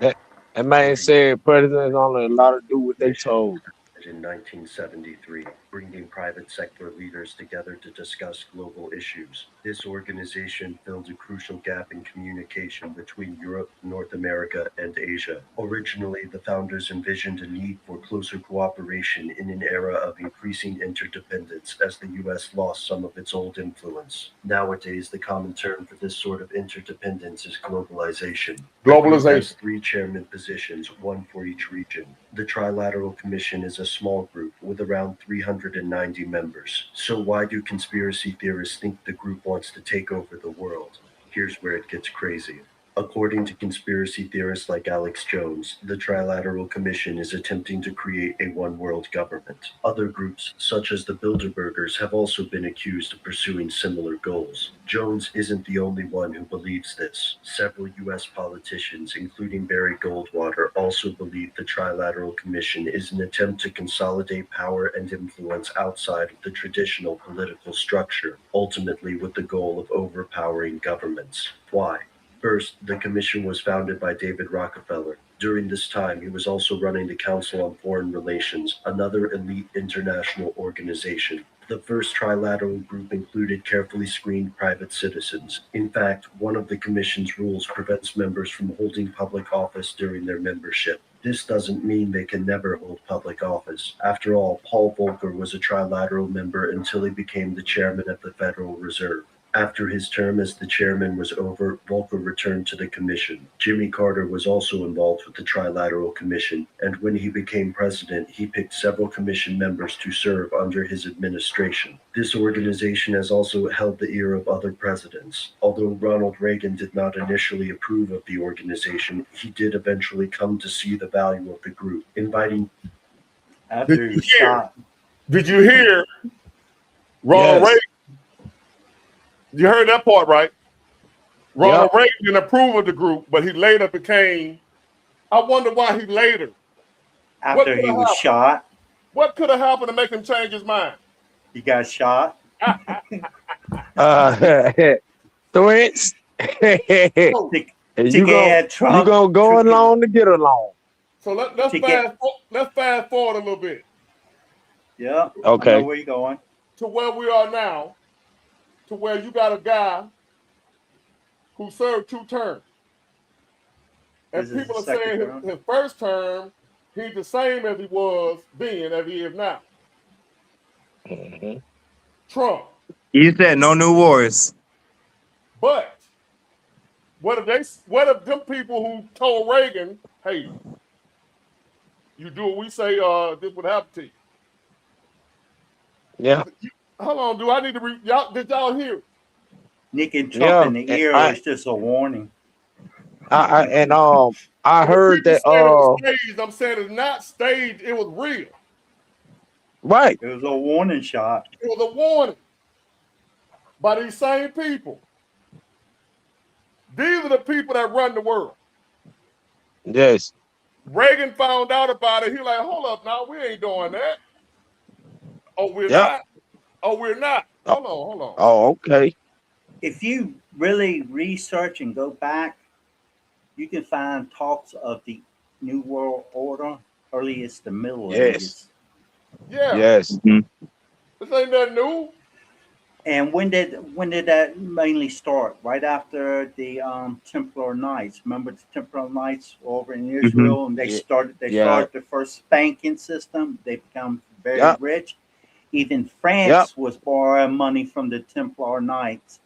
That man said presidents only allowed to do what they told. In 1973, bringing private sector leaders together to discuss global issues. This organization filled a crucial gap in communication between Europe, North America, and Asia. Originally, the founders envisioned a need for closer cooperation in an era of increasing interdependence as the U.S. lost some of its old influence. Nowadays, the common term for this sort of interdependence is globalization. The group has 3 chairman positions, one for each region. The Trilateral Commission is a small group with around 390 members. So why do conspiracy theorists think the group wants to take over the world? Here's where it gets crazy. According to conspiracy theorists like Alex Jones, the Trilateral Commission is attempting to create a one-world government. Other groups, such as the Bilderbergers, have also been accused of pursuing similar goals. Jones isn't the only one who believes this. Several U.S. politicians, including Barry Goldwater, also believe the Trilateral Commission is an attempt to consolidate power and influence outside of the traditional political structure, ultimately with the goal of overpowering governments. Why? First, the commission was founded by David Rockefeller. During this time, he was also running the Council on Foreign Relations, another elite international organization. The first trilateral group included carefully screened private citizens. In fact, one of the commission's rules prevents members from holding public office during their membership. This doesn't mean they can never hold public office. After all, Paul Volcker was a trilateral member until he became the chairman of the Federal Reserve. After his term as the chairman was over, Volcker returned to the commission. Jimmy Carter was also involved with the Trilateral Commission, and when he became president, he picked several commission members to serve under his administration. This organization has also held the ear of other presidents. Although Ronald Reagan did not initially approve of the organization, he did eventually come to see the value of the group, inviting... Did you hear Ronald Reagan? You heard that part, right? Ronald Reagan didn't approve of the group, but he later became. I wonder why he later. After he was shot. What could have happened to make him change his mind? He got shot. Threats. You gonna go along to get along. So let's fast forward a little bit. Yeah. Okay. I know where you going? To where we are now. To where you got a guy who served 2 terms. And people are saying his first term, he's the same as he was then as he is now. Trump. He said no new wars. But what if them people who told Reagan, hey, you do what we say, this would happen to you. Yeah. Hold on, do I need to did y'all hear it? Nicking Trump in the ear is just a warning. I heard that staged. I'm saying it's not staged, it was real. Right. It was a warning shot. It was a warning by these same people. These are the people that run the world. Yes. Reagan found out about it. He like, hold up now, we ain't doing that. Oh, we're Yep. not. Oh, we're not. Hold on, hold on. Oh, okay. If you really research and go back, you can find talks of the New World Order early as the Middle Yes. Ages. Yeah. Yes. This ain't that new. And when did that mainly start? Right after the Templar Knights. Remember the Templar Knights over in Israel, and they Yeah. started Yeah. the first banking system. They become very Yep. rich. Even France was borrowing money from the Templar Knights.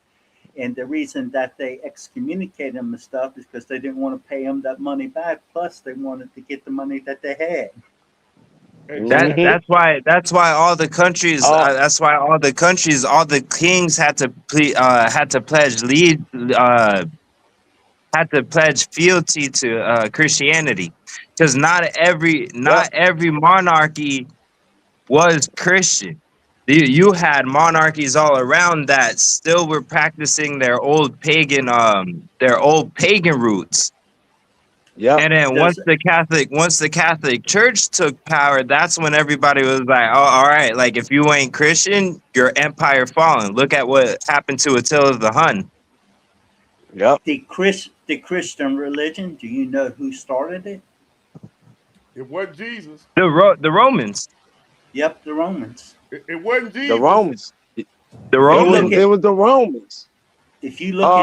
And the reason that they excommunicated them and stuff is because they didn't want to pay them that money back. Plus, they wanted to get the money that they had. Exactly. That's why all the countries all the kings had to pledge fealty to Christianity, because not every monarchy was Christian. You had monarchies all around that still were practicing their old pagan roots. Yep. And then once the Catholic Church took power, that's when everybody was like, "Oh, all right, like if you ain't Christian, your empire fallen." Look at what happened to Attila the Hun. Yep. The Christian religion, do you know who started it? It wasn't Jesus. The Romans. Yep, the Romans. It wasn't Jesus. The Romans. The It Romans. was the Romans. If you look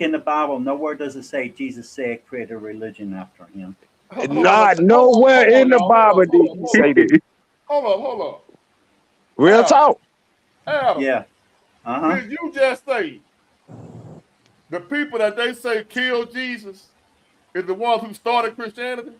in the Bible, nowhere does it say Jesus said create a religion after him. Not nowhere in the Bible did he say that. Hold on. Real Adam. talk. Adam, Yeah. did you just say the people that they say killed Jesus is the ones who started Christianity?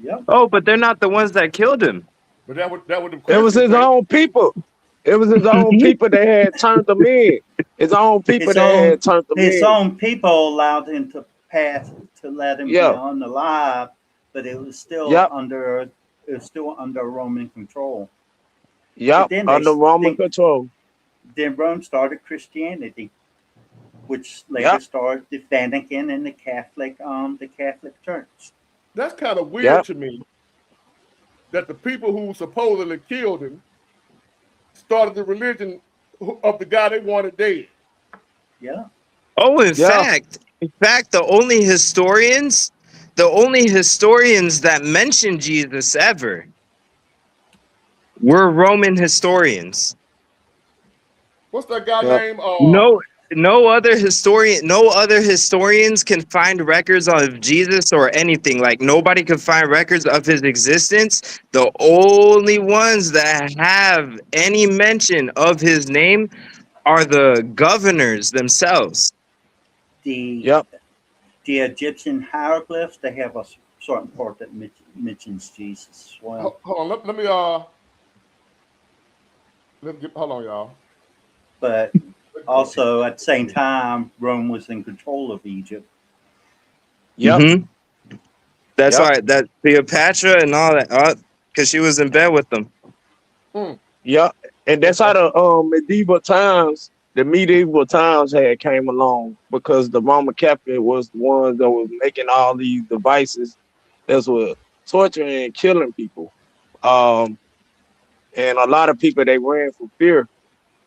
Yep. Oh, but they're not the ones that killed him. But that would the It was his own people. It was his own people that had turned them in. His own people had turned them his in. own people allowed him to pass to let him be unalive, but it was still under Roman control. Yep, under Roman control. Then Rome started Christianity, which later started the Vatican and the Catholic Church. That's kind of weird to me that the people who supposedly killed him started the religion of the guy they wanted dead. Yeah. Oh, in fact, the only historians that mention Jesus ever were Roman historians. What's that guy name? No other historians can find records of Jesus or anything. Like nobody could find records of his existence. The only ones that have any mention of his name are the governors themselves. The Egyptian hieroglyphs, they have a certain part that mentions Jesus as well. Hold on, hold on, y'all. But also at the same time, Rome was in control of Egypt. Yep. Mm-hmm. That's why that Cleopatra and all that, because she was in bed with them. Yeah, and that's how the medieval times had came along, because the Roman Catholic was the ones that was making all these devices that were torturing and killing people. And a lot of people, they ran for fear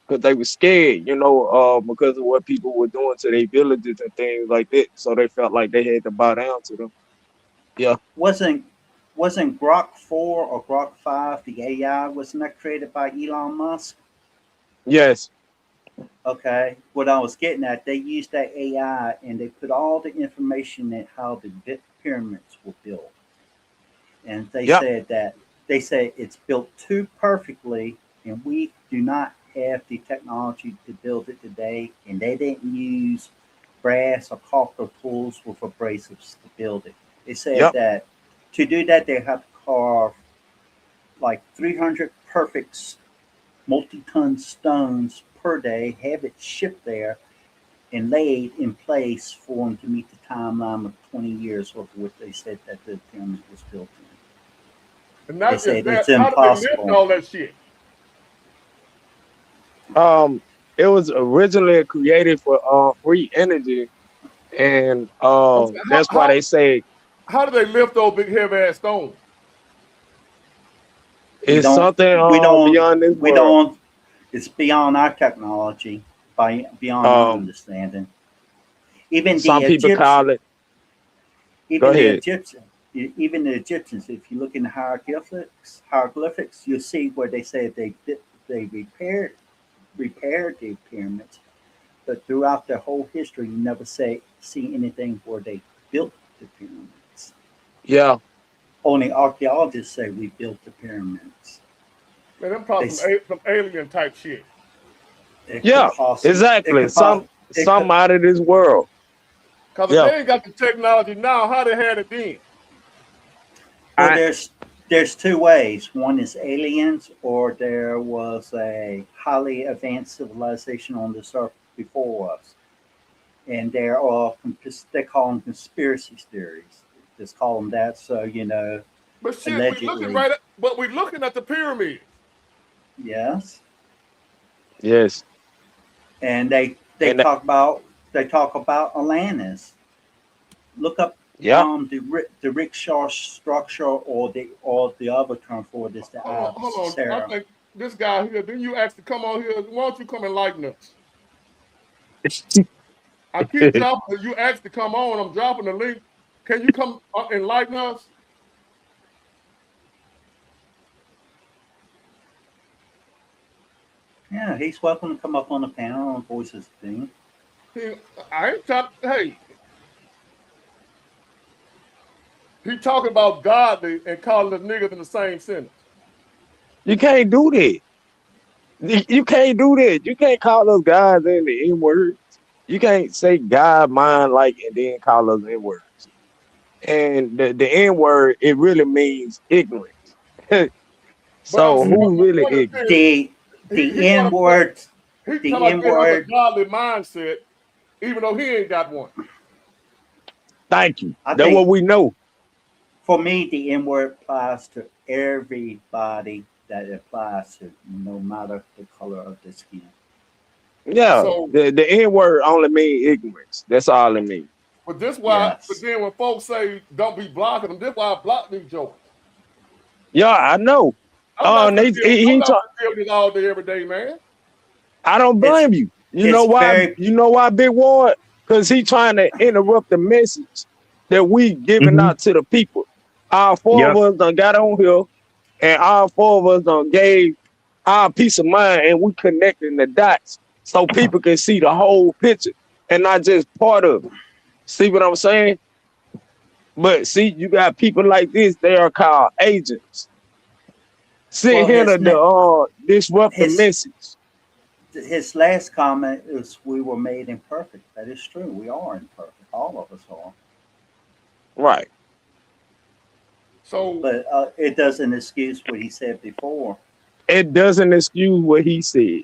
because they were scared, because of what people were doing to their villages and things like that. So they felt like they had to bow down to them. Yeah. Wasn't Grok 4 or Grok 5, the AI, wasn't that created by Elon Musk? Yes. Okay. What I was getting at, they used that AI and they put all the information in how the pyramids were built. And they said it's built too perfectly, and we do not have the technology to build it today. And they didn't use brass or copper tools with abrasives to build it. They said that to do that, they have to carve like 300 perfect multi-ton stones per day, have it shipped there and laid in place for them to meet the timeline of 20 years of what they said that the pyramid was built in. And not they just said that, it's how did they lift impossible. all that shit? it was originally created for free energy, and Okay, that's why they say how do they lift those big heavy ass stones? We it's don't, something we don't, beyond this we world. don't, it's beyond our technology, beyond our understanding. Even Some the people Egyptians, call it. Go ahead. Even the Egyptians, if you look in the hieroglyphics, you'll see where they say they repaired the pyramids, but throughout their whole history, you never see anything where they built the pyramids. Yeah. Only archaeologists say we built the pyramids. Man, them probably some alien type shit. Yeah, exactly. Some out of this world. Because if they ain't got the technology now, how they had it then? Well, there's two ways. One is aliens, or there was a highly advanced civilization on this earth before us, and they call them conspiracy theories. Just call them that. So But shit, allegedly, we're looking at the pyramids. Yes. Yes. And they talk about Atlantis. Look up the rickshaw structure, or the other term for this. Hold on. I think this guy here. Didn't you ask to come on here? Why don't you come enlighten us? I keep dropping. You asked to come on. I'm dropping the link. Can you come enlighten us? Yeah, he's welcome to come up on the panel and voice his thing. I ain't talking. Hey, he talking about godly and calling us niggas in the same sentence. You can't do that. You can't do that. You can't call us guys in the N words. You can't say God, mind, like, and then call us N words. And the N word, it really means ignorance. So who really ignorant? The N word. The N word. A godly mindset, even though he ain't got one. Thank you. That's what we know. For me, the N word applies to everybody that it applies to, no matter the color of the skin. Yeah, so, the N word only means ignorance. That's all it means. But this why. But then when folks say don't be blocking them, this why I block these jokers. Yeah, I know. I'm not this all day, every day, man. I don't blame you. You know why? You know why, Big Ward? Because he trying to interrupt the message that we giving out to the people. All four of us done got on here, and all four of us done gave our peace of mind, and we connecting the dots so people can see the whole picture and not just part of it. See what I'm saying? But see, you got people like this, they are called agents. Sit here to disrupt the message. His last comment is we were made imperfect. That is true. We are imperfect. All of us are. Right. So, but it doesn't excuse what he said before. It doesn't excuse what he said.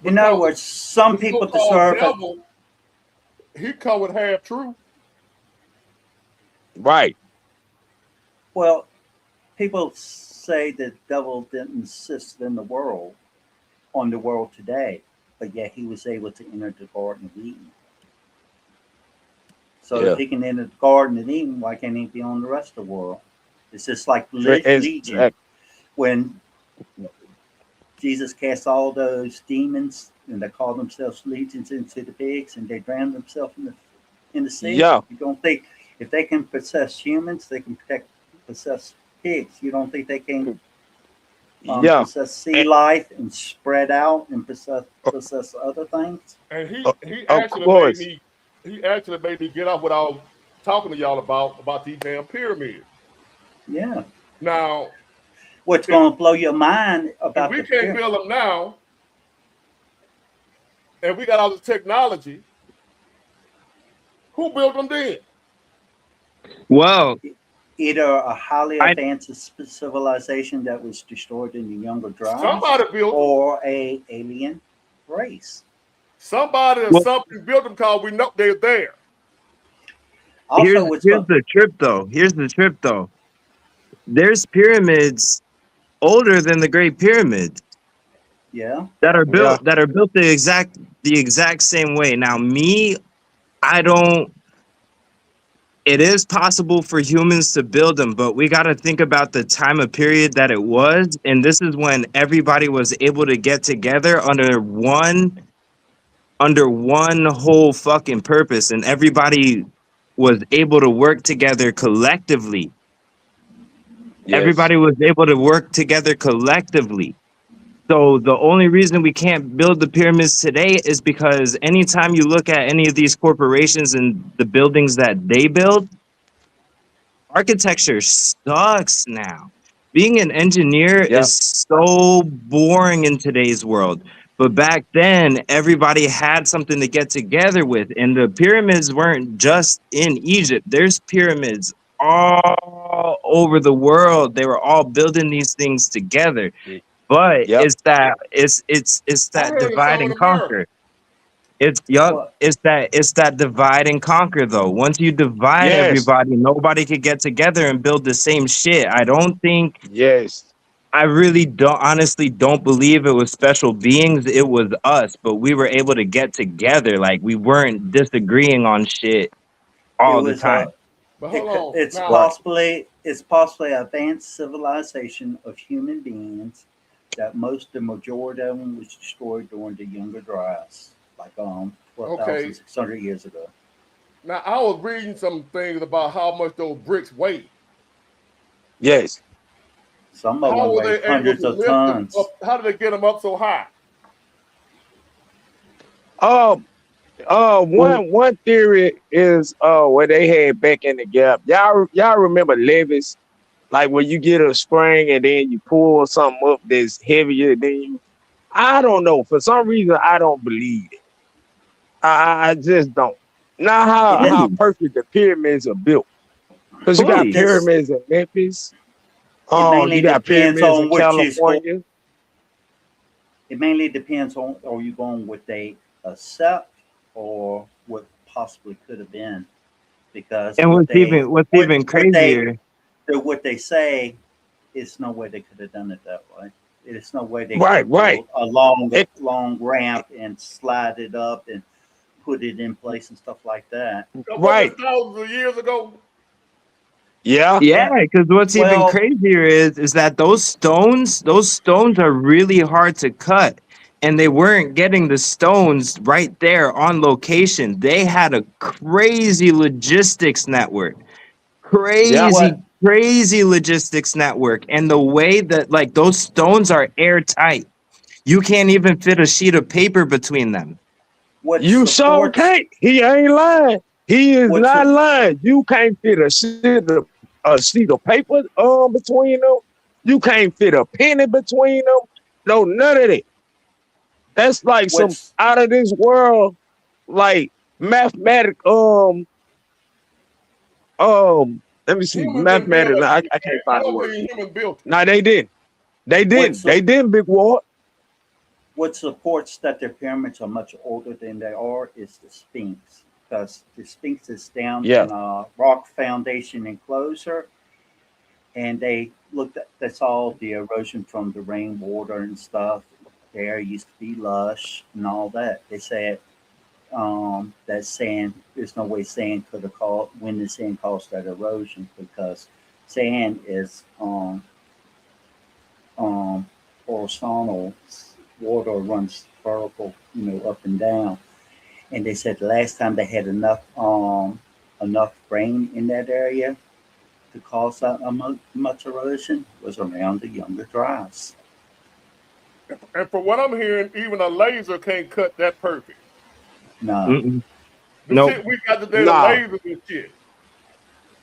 In other words, some people deserve it. He covered half truth. Right. Well, people say the devil didn't exist in the world, on the world today, but yet he was able to enter the Garden of Eden. So if he can enter the Garden of Eden, why can't he be on the rest of the world? It's just like Legion. When Jesus cast all those demons, and they call themselves legions, into the pigs, and they drown themselves in the sea. Yeah. You don't think if they can possess humans, they can possess pigs? You don't think they can possess sea life and spread out and possess other things? And he actually made me get off what I was talking to y'all about these damn pyramids. Yeah. Now, what's going to blow your mind about if we can't build them now, and we got all this technology, who built them then? Well, either a highly advanced civilization that was destroyed in the Younger Dryas, somebody built or a alien race. Somebody or something built them because we know they're there. Also, here's the trip though. There's pyramids older than the Great Pyramid. Yeah. that are Yeah. built the exact same way. Now, me, I don't. It is possible for humans to build them, but we got to think about the time of period that it was, and this is when everybody was able to get together under one whole fucking purpose, and everybody was able to work together collectively. Yes. Everybody was able to work together collectively. So the only reason we can't build the pyramids today is because anytime you look at any of these corporations and the buildings that they build, architecture sucks now. Being an engineer Yeah. is so boring in today's world. But back then, everybody had something to get together with. And the pyramids weren't just in Egypt. There's pyramids all over the world. They were all building these things together. But Yep. it's that I heard it's divide all in and America. conquer. It's yup. Well, It's that divide and conquer though. Once you divide Yes. everybody, nobody could get together and build the same shit. I don't think Yes. I really don't honestly don't believe it was special beings. It was us, but we were able to get together. Like we weren't disagreeing on shit it all the was time. But hold on. it's Now, Right. possibly advanced civilization of human beings that the majority of them was destroyed during the Younger Dryas, like okay. 12,600 years ago. Now, I was reading some things about how much those bricks weigh. Yes. Some of How them were weigh they able hundreds to of lift them tons. up? How did they get them up so high? One theory is where they had back in the gap. Y'all remember levees? Like when you get a spring and then you pull something up that's heavier than you. I don't know. For some reason, I don't believe it. I just don't. Not how Please, perfect the pyramids are built. Because you got please. This pyramids in Memphis. it mainly You got depends pyramids in on which you score. California. It mainly depends on are you going with they accept or what possibly could have been, because And what's even what crazier. what they say is no way they could have done it that way. There's no way they could Right, have right. built a long It, long ramp and slide it up and put it in place and stuff like that. Wasn't right. it thousands of years ago? Yeah. Yeah, because what's even Well, crazier is that those stones are really hard to cut. And they weren't getting the stones right there on location. They had a crazy logistics network. Yeah. what Crazy logistics network. And the way that like those stones are airtight. You can't even fit a sheet of paper between them. what You sure supports can't. He ain't lying. He is what not su- lying. You can't fit a sheet of paper between them. You can't fit a penny between them. No, none of that. That's like some what's out of this world, like mathematic. Let me see, Humans didn't build mathematics. that I shit, man. can't I find the don't word. believe human built it. No, they didn't. They what didn't. su- They didn't. Big Ward. what supports that their pyramids are much older than they are is the Sphinx, because the Sphinx is down Yeah. in a rock foundation enclosure, and they looked at that's all the erosion from the rainwater and stuff. The area used to be lush and all that. They said that sand, there's no way sand could have caused, wind and sand caused that erosion, because sand is horizontal, water runs vertical, up and down. And they said the last time they had enough rain in that area to cause that much erosion was around the Younger Dryas. And from what I'm hearing, even a laser can't cut that perfect. No. Mm-mm. The Nope. shit we got today, the Nah. lasers and shit.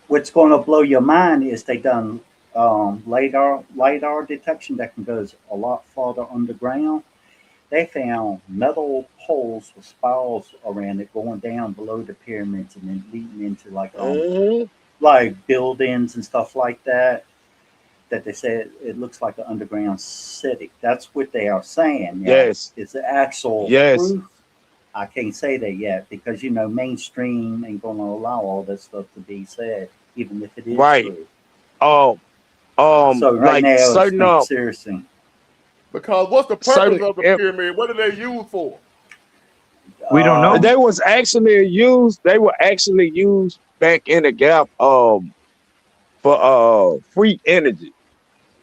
What's going to blow your mind is they done lidar detection that can go a lot farther underground. They found metal poles with spirals around it going down below the pyramids and then leading into like buildings and stuff like that. That they said it looks like an underground city. That's what they are saying. Yes. It's the actual proof. I can't say that yet because mainstream ain't gonna allow all that stuff to be said, even if it is Right. true. So right So right like now, certain it's seriously. Because what's the purpose certain of the pyramid? What do they use for? We don't know. they was actually used. They were actually used back in the gap for free energy,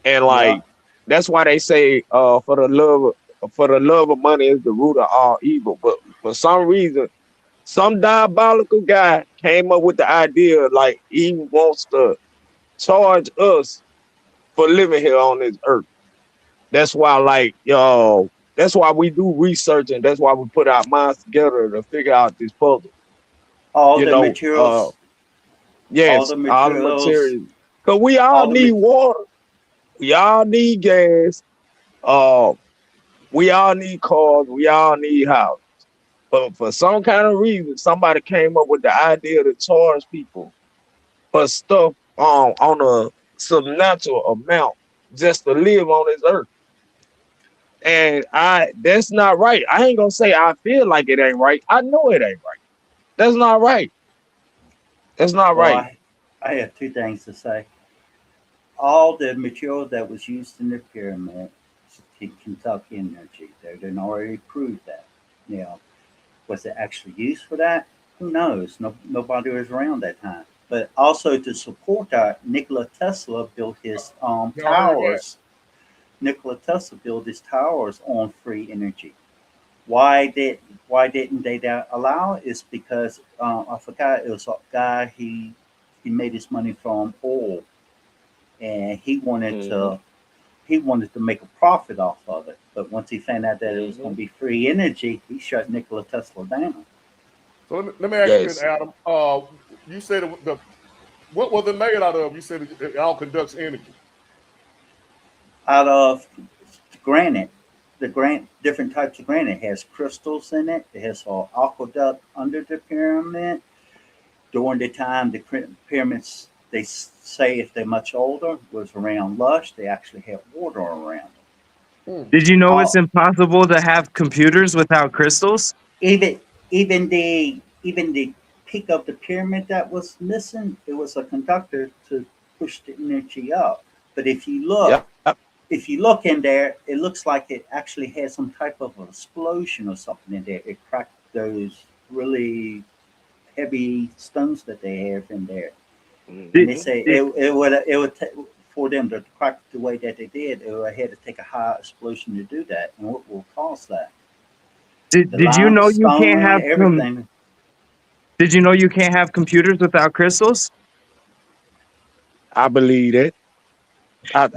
and like that's why they say for the love of money is the root of all evil. But for some reason, some diabolical guy came up with the idea like he wants to charge us for living here on this earth. That's why, like, that's why we do research, and that's why we put our minds together to figure out this puzzle. All the materials. Yes, all the all the materials. materials. Because we all need water. We all need gas. We all need cars. We all need houses. But for some kind of reason, somebody came up with the idea to charge people for stuff on a substantial amount just to live on this earth. And that's not right. I ain't gonna say I feel like it ain't right. I know it ain't right. That's not right. That's not right. I have two things to say. All the material that was used in the pyramid is Kentucky Energy. They didn't already prove that. Now, was it actually used for that? Who knows? Nobody was around that time. But also to support that, Nikola Tesla built his towers. Nikola Tesla built his towers on free energy. Why didn't they allow it? It's because I forgot, it was a guy he made his money from oil, and he wanted to make a profit off of it. But once he found out that it was going to be free energy, he shut Nikola Tesla down. So let me ask you this, Adam. You said what was it made out of? You said it all conducts energy. Out of granite. Different types of granite. It has crystals in it. It has an aqueduct under the pyramid. During the time the pyramids, they say if they're much older, was around lush, they actually have water around them. Did you know it's impossible to have computers without crystals? Even the peak of the pyramid that was missing, it was a conductor to push the energy up. But if you look in there, it looks like it actually had some type of an explosion or something in there. It cracked those really heavy stones that they have in there. And they say it would for them to crack the way that they did, it would have to take a high explosion to do that. And what will cause that? Did you know you can't have everything? Did you know you can't have computers without crystals? I believe it. I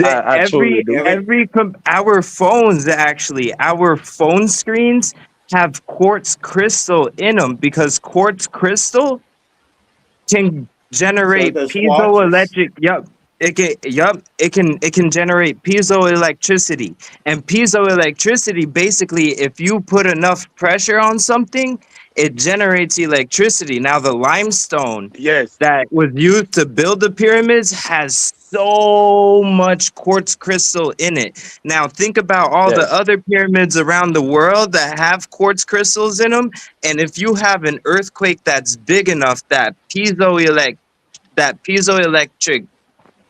truly do. Our phones, actually, our phone screens have quartz crystal in them because quartz crystal can generate piezoelectric. It can generate piezoelectricity, and piezoelectricity basically, if you put enough pressure on something, it generates electricity. Now the limestone that was used to build the pyramids has so much quartz crystal in it. Now think about all the other pyramids around the world that have quartz crystals in them, and if you have an earthquake that's big enough, that piezoelectric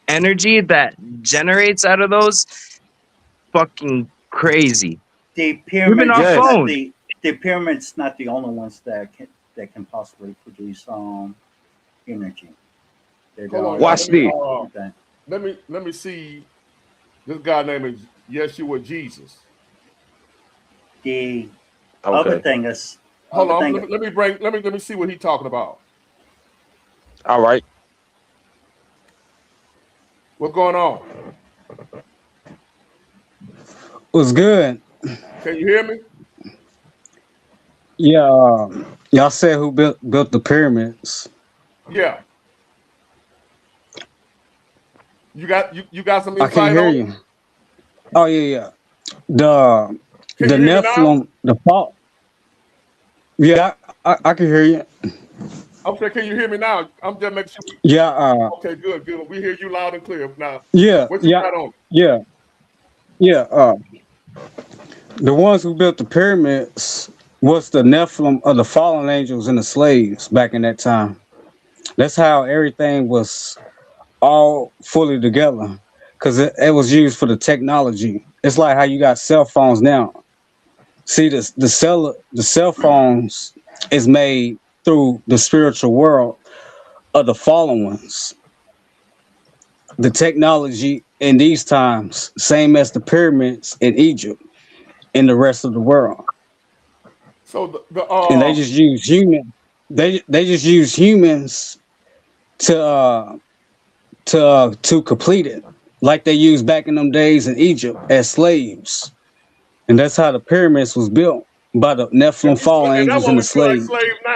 energy that generates out of those, fucking crazy. The pyramid's not the only ones that can possibly produce energy. Watch this. Let me see. This guy name is Yeshua Jesus. The other thing is. Hold on. Let me see what he's talking about. All right. What's going on? What's good? Can you hear me? Yeah, y'all said who built the pyramids. Yeah. You got some insight? I can hear you. Oh yeah. The Nephilim, the fault. Yeah, I can hear you. Okay, can you hear me now? I'm just making sure. Yeah. Okay, good. We hear you loud and clear now. Yeah. What you got on? Yeah. The ones who built the pyramids was the Nephilim of the fallen angels and the slaves back in that time. That's how everything was all fully together. because it was used for the technology. It's like how you got cell phones now. See, the cell phones is made through the spiritual world of the fallen ones. The technology in these times, same as the pyramids in Egypt and the rest of the world. So And they just use human. They just use humans to complete it, like they used back in them days in Egypt as slaves. And that's how the pyramids was built, by the Nephilim fallen and that's angels what and we the feel like slaves. slaves now.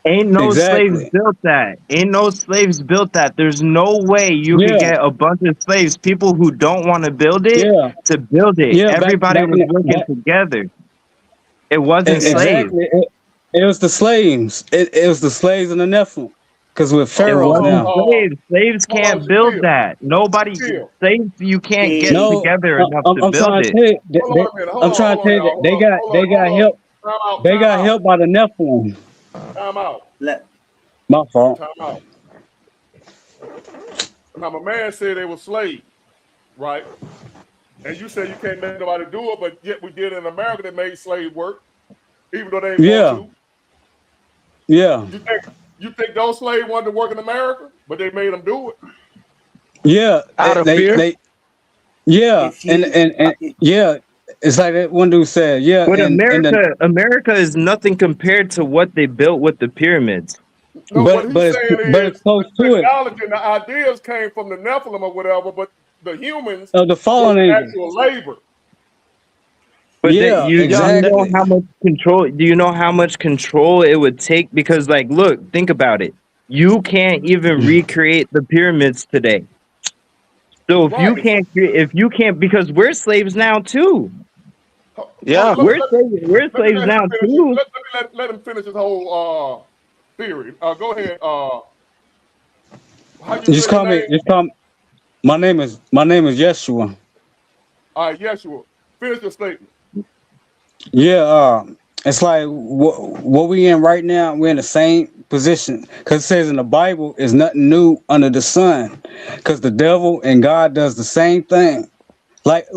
Ain't no slaves Exactly. built that. Ain't no slaves built that. There's no way you could Yeah, get a bunch of slaves, people who don't want to build it, yeah, to build it. yeah. Everybody Back in was working together. It wasn't slaves. exactly. It was the slaves. It was the slaves and the Nephilim, because we're It pharaohs wasn't now. slaves. Slaves Hold on, can't build Shaquille. that. Nobody Shaquille. slaves. You can't get See, No, together enough to I'm build trying to it. tell you. Hold on a minute. I'm trying to tell you that Y'all. they got help. They got help by the Nephilim. Time out. let My fault. Time out. Now, my man said they were slaves, right? And you said you can't make nobody do it, but yet we did in America that made slave work, even though they didn't Yeah, want to. yeah, You think those slaves wanted to work in America, but they made them do it? yeah. Out of fear. Yeah, if you and yeah. It's like that one dude said. Yeah, But and America is nothing compared to what they built with the pyramids. No, what but he's saying it's is close the to it. technology and the ideas came from the Nephilim or whatever, but the humans Of the fallen were angels. actual labor. But Yeah, do you exactly. know how much control? Do you know how much control it would take? Because, like, look, think about it. You can't even recreate the pyramids today. So if you can't, because we're slaves now too. Yeah. We're slaves Let now him finish. too. Let him finish his whole theory. Go ahead. How you Just say call your me. name? Just call me. My name is Yeshua. All right, Yeshua. Finish your statement. Yeah, it's like what we in right now. We're in the same position, because it says in the Bible is nothing new under the sun, because the devil and God does the same thing. Like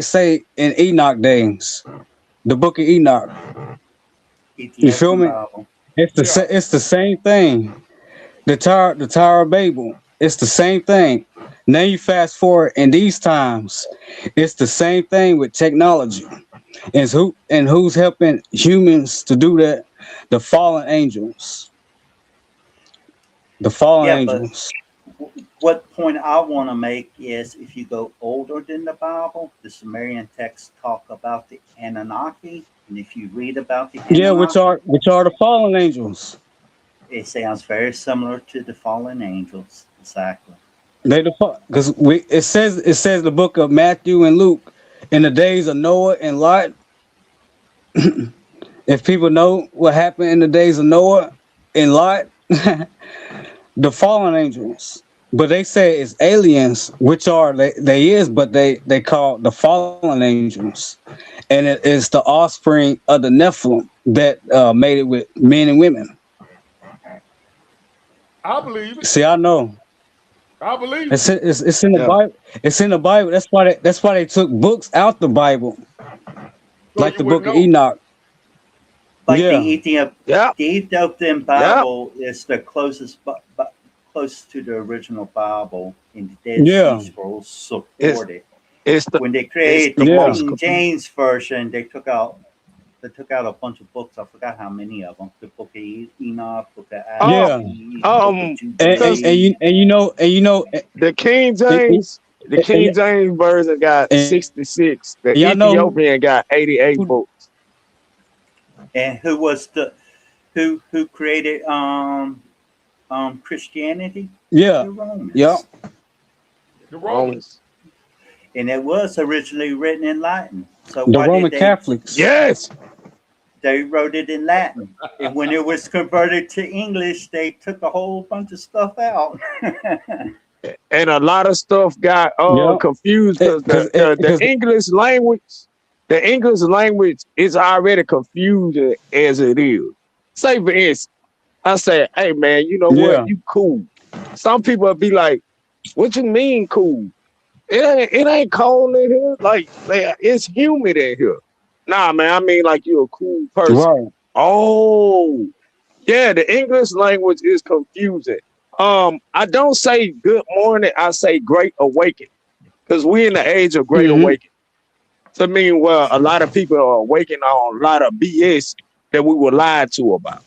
say in Enoch days, the book of Enoch. You feel Ethiopian me? Bible. It's the same thing. The Tower of Babel. It's the same thing. Now you fast forward in these times, it's the same thing with technology. Who's helping humans to do that? The fallen angels. The fallen Yeah, but angels. what point I want to make is if you go older than the Bible, the Sumerian texts talk about the Anunnaki, and if you read about the Yeah, Anunnaki, which are the fallen angels. it sounds very similar to the fallen angels. Exactly. They because it says the book of Matthew and Luke, in the days of Noah and Lot. If people know what happened in the days of Noah and Lot, the fallen angels. But they say it's aliens, which are they is, but they call the fallen angels, and it is the offspring of the Nephilim that made it with men and women. I believe it. See, I know. I believe It's it. it's in the Bible. It's in the Bible. That's why they took books out the Bible, So like you the would book of know. Enoch. Like Yeah. the Ethiopian Bible is the closest close to the original Bible, and the Dead Yeah. Sea Scrolls support it. It's When they created the the most King James version, they took out a bunch of books. I forgot how many of them. The Book of Enoch, Book of Yeah. Adam, Book of And Jubilee. you know the King James. The King James version got 66. The y'all know Ethiopian got 88 books. And who was who created Christianity? Yeah. The Romans. Yeah. The Romans. And it was originally written in Latin. So The why Roman did they? Catholics. Yes. They wrote it in Latin, and when it was converted to English, they took a whole bunch of stuff out. And a lot of stuff got confused because the English language is already confused as it is. Say for instance, I say, hey man, you know Yeah. what? You cool. Some people will be like, What you mean cool? It ain't cold in here. Like it's humid in here. Nah, man. I mean like you're a cool person. Right. Oh, yeah. The English language is confusing. I don't say good morning. I say great awakening because we're in the age of great Mm-hmm. awakening. To mean, well, a lot of people are awakening on a lot of BS that we were lied to about.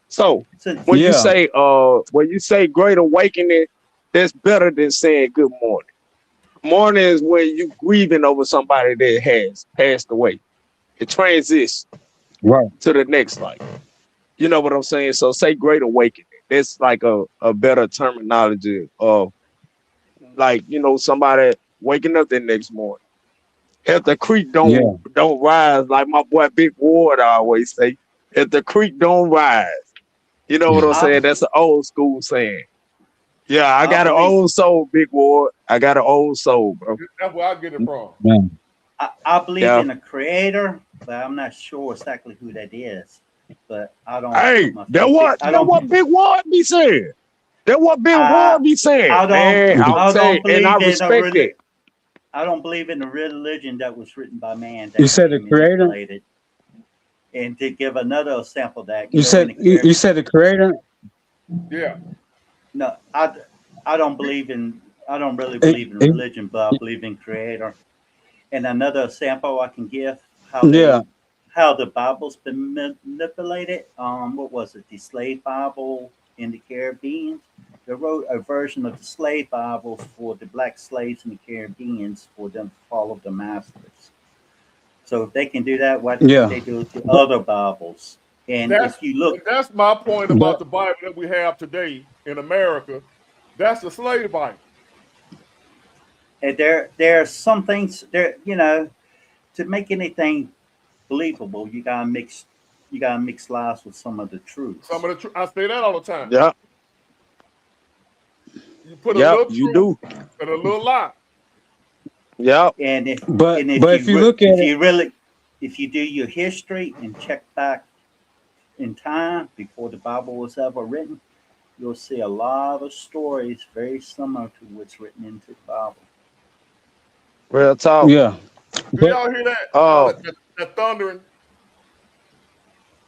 So when you say great awakening, that's better than saying good morning. Morning is when you grieving over somebody that has passed away. It transitions Right. to the next life. You know what I'm saying? So say great awakening. That's like a better terminology of like, somebody waking up the next morning. If the creek don't rise, like my boy Big Ward always say, if the creek don't rise, you know what I'm saying? That's an old school saying. Yeah, I got an old soul, Big Ward. I got an old soul, bro. That's where I get it from. I believe Yeah. in a creator, but I'm not sure exactly who that is. But I don't. Hey, put my that faith- what I that don't. what Big Ward be saying. That what Big Ward be saying. I don't. Man, I I'll tell you, don't and I believe in a respect it. I don't believe in a religion that was written by man. That You said the can be creator? manipulated. And to give another example of that, You said you said the creator? Yeah. No, I don't believe in. I don't really believe in religion, but I believe in creator. And another example I can give how the Bible's been manipulated. What was it? The slave Bible in the Caribbean. They wrote a version of the slave Bible for the black slaves in the Caribbeans for them to follow the masters. So if they can do that, why can't they do it to other Bibles? And if you look, that's my point about the Bible that we have today in America. That's the slave Bible. and there are some things there. To make anything believable, you gotta mix lies with some of the truth. Some of the truth. I say that all the time. Yeah. You put a little you truth do. and a little lie. Yeah. And if if you look at if you do your history and check back in time before the Bible was ever written, you'll see a lot of stories very similar to what's written into the Bible. Real talk. Yeah. Do y'all hear that? Oh. That thundering.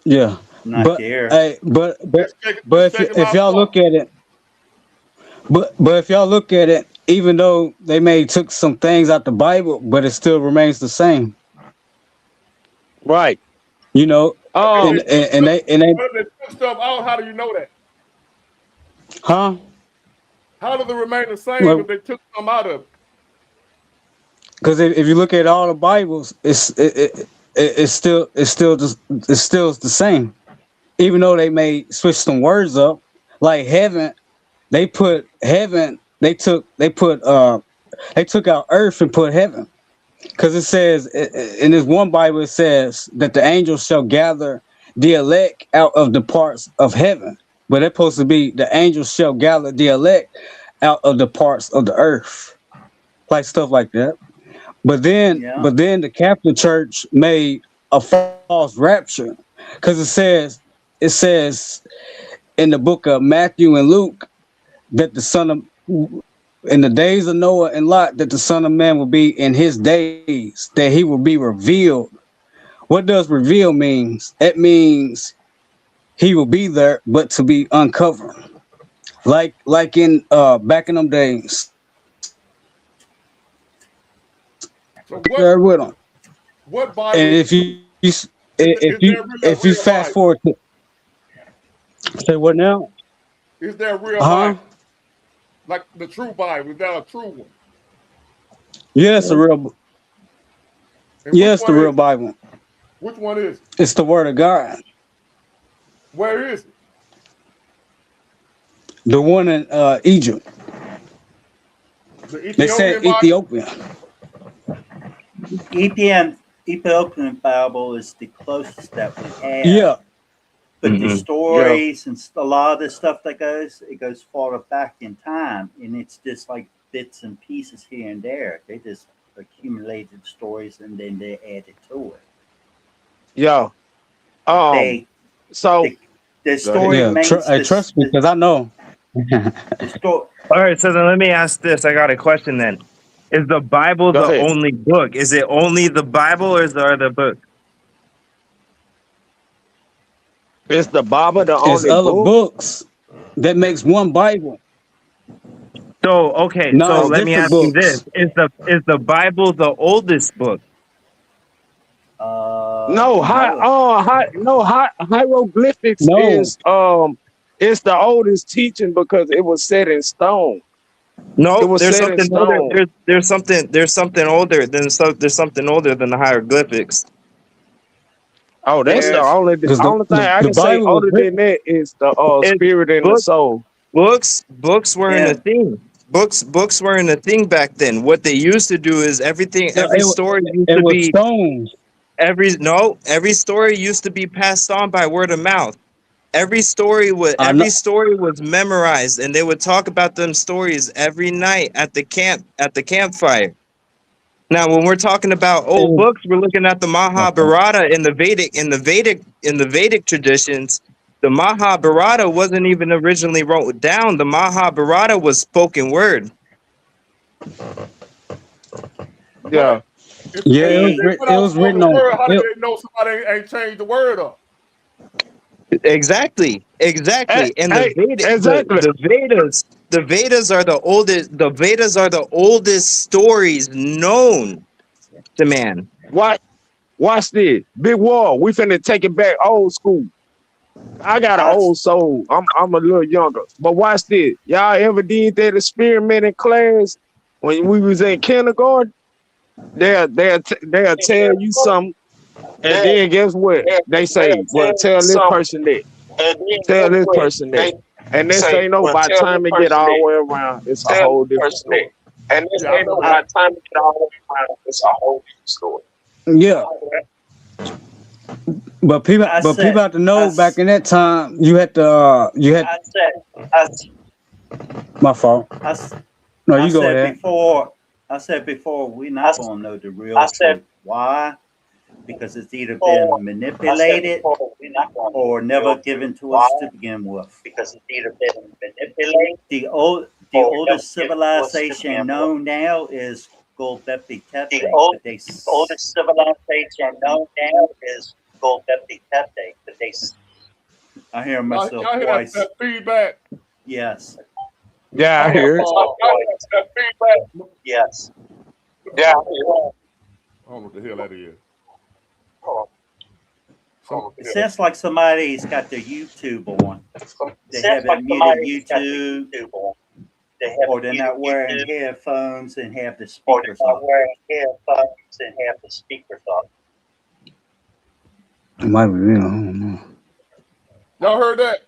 Yeah. Not there. Hey, but if y'all look at it, but if y'all look at it, even though they may took some things out the Bible, but it still remains the same. Right. You know. When they took stuff out, how do you know that? Huh? How does it remain the same Well, if they took some out of it? Because if you look at all the Bibles, it's still the same. Even though they may switch some words up, like heaven, they took out earth and put heaven. Because it says in this one Bible, it says that the angels shall gather the elect out of the parts of heaven. But it's supposed to be the angels shall gather the elect out of the parts of the earth. Like stuff like that. But then the Catholic Church made a false rapture. Because it says in the book of Matthew and Luke that in the days of Noah and Lot, that the Son of Man will be in his days, that he will be revealed. What does reveal means? It means he will be there, but to be uncovered. Like in back in them days. So with them. What Bible? And if you fast forward to say what now? Is there a real Bible? Like the true Bible? Is that a true one? Yes, the real. Yes, the real Bible. Which one is it? It's the Word of God. Where is it? The one in Egypt. They said Ethiopia. Ethiopian Bible is the closest that we have. Yeah. But the stories and a lot of the stuff that goes farther back in time, and it's just like bits and pieces here and there. They just accumulated stories and then they added to it. Yeah. The story makes trust me, because I know. All right, so then let me ask this. I got a question then. Is the Bible Go the ahead. only book? Is it only the Bible or is there other books? Is the Bible the It's only other book? books that makes one Bible. So okay, No, so it's let me different ask you this: books. is the Bible the oldest book? No, hieroglyphics No. is the oldest teaching because it was set in stone. It No, was there's set in something older. stone. There's something older than there's something older than the hieroglyphics. Oh, that's the only Because only thing I the can say Bible was older than written. that is the It's spirit and the books. soul. Books weren't a Yeah. thing. Books weren't a thing back then. What they used to do is No, every story used it to was be stones. every story used to be passed on by word of mouth. Every story I know. was memorized, and they would talk about them stories every night at the campfire. Now, when we're talking about old books, we're looking at the Mahabharata in the Vedic traditions. The Mahabharata wasn't even originally wrote down. The Mahabharata was spoken word. Yeah. Yeah, it If they put out was written spoken on. word, how do they know somebody ain't changed the word up? Exactly. And Exactly. the Vedas are the oldest. The Vedas are the oldest stories known to man. Watch this. Big Wall. We finna take it back old school. I got an old soul. I'm a little younger. But watch this. Y'all ever did that experiment in class when we was in kindergarten? They'll tell you something, and then guess what? They say, well, tell this person that. Tell this person that. And next thing you know, by the time it get all the way around, it's a whole different story. Yeah, I remember that. Yeah. But people have to know back in that time you had my fault. No, you go ahead. I said before, we're not going to know the real truth. Why? Because it's either been manipulated or never given to us to begin with. Because it's either been manipulated. The oldest civilization known now is Göbekli Tepe. The oldest civilization known now is Göbekli Tepe. But I hear myself y'all hear twice. that feedback? Yes. Yeah, I hear it. Yes. Yeah. I don't know what the hell that is. It sounds like somebody's got their YouTube on. They haven't muted YouTube, or they're not wearing headphones and have the speakers on. It might be real. I don't know. Y'all heard that?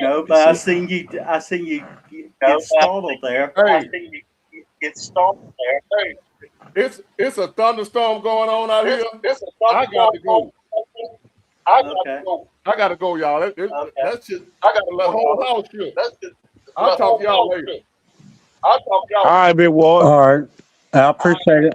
No, but I seen you get startled there. Hey, it's a thunderstorm going on out here. I got to go. I gotta go, y'all. That's just, I gotta let whole house shook. I'll talk to y'all later. All right, Big Wall. All right. I appreciate it.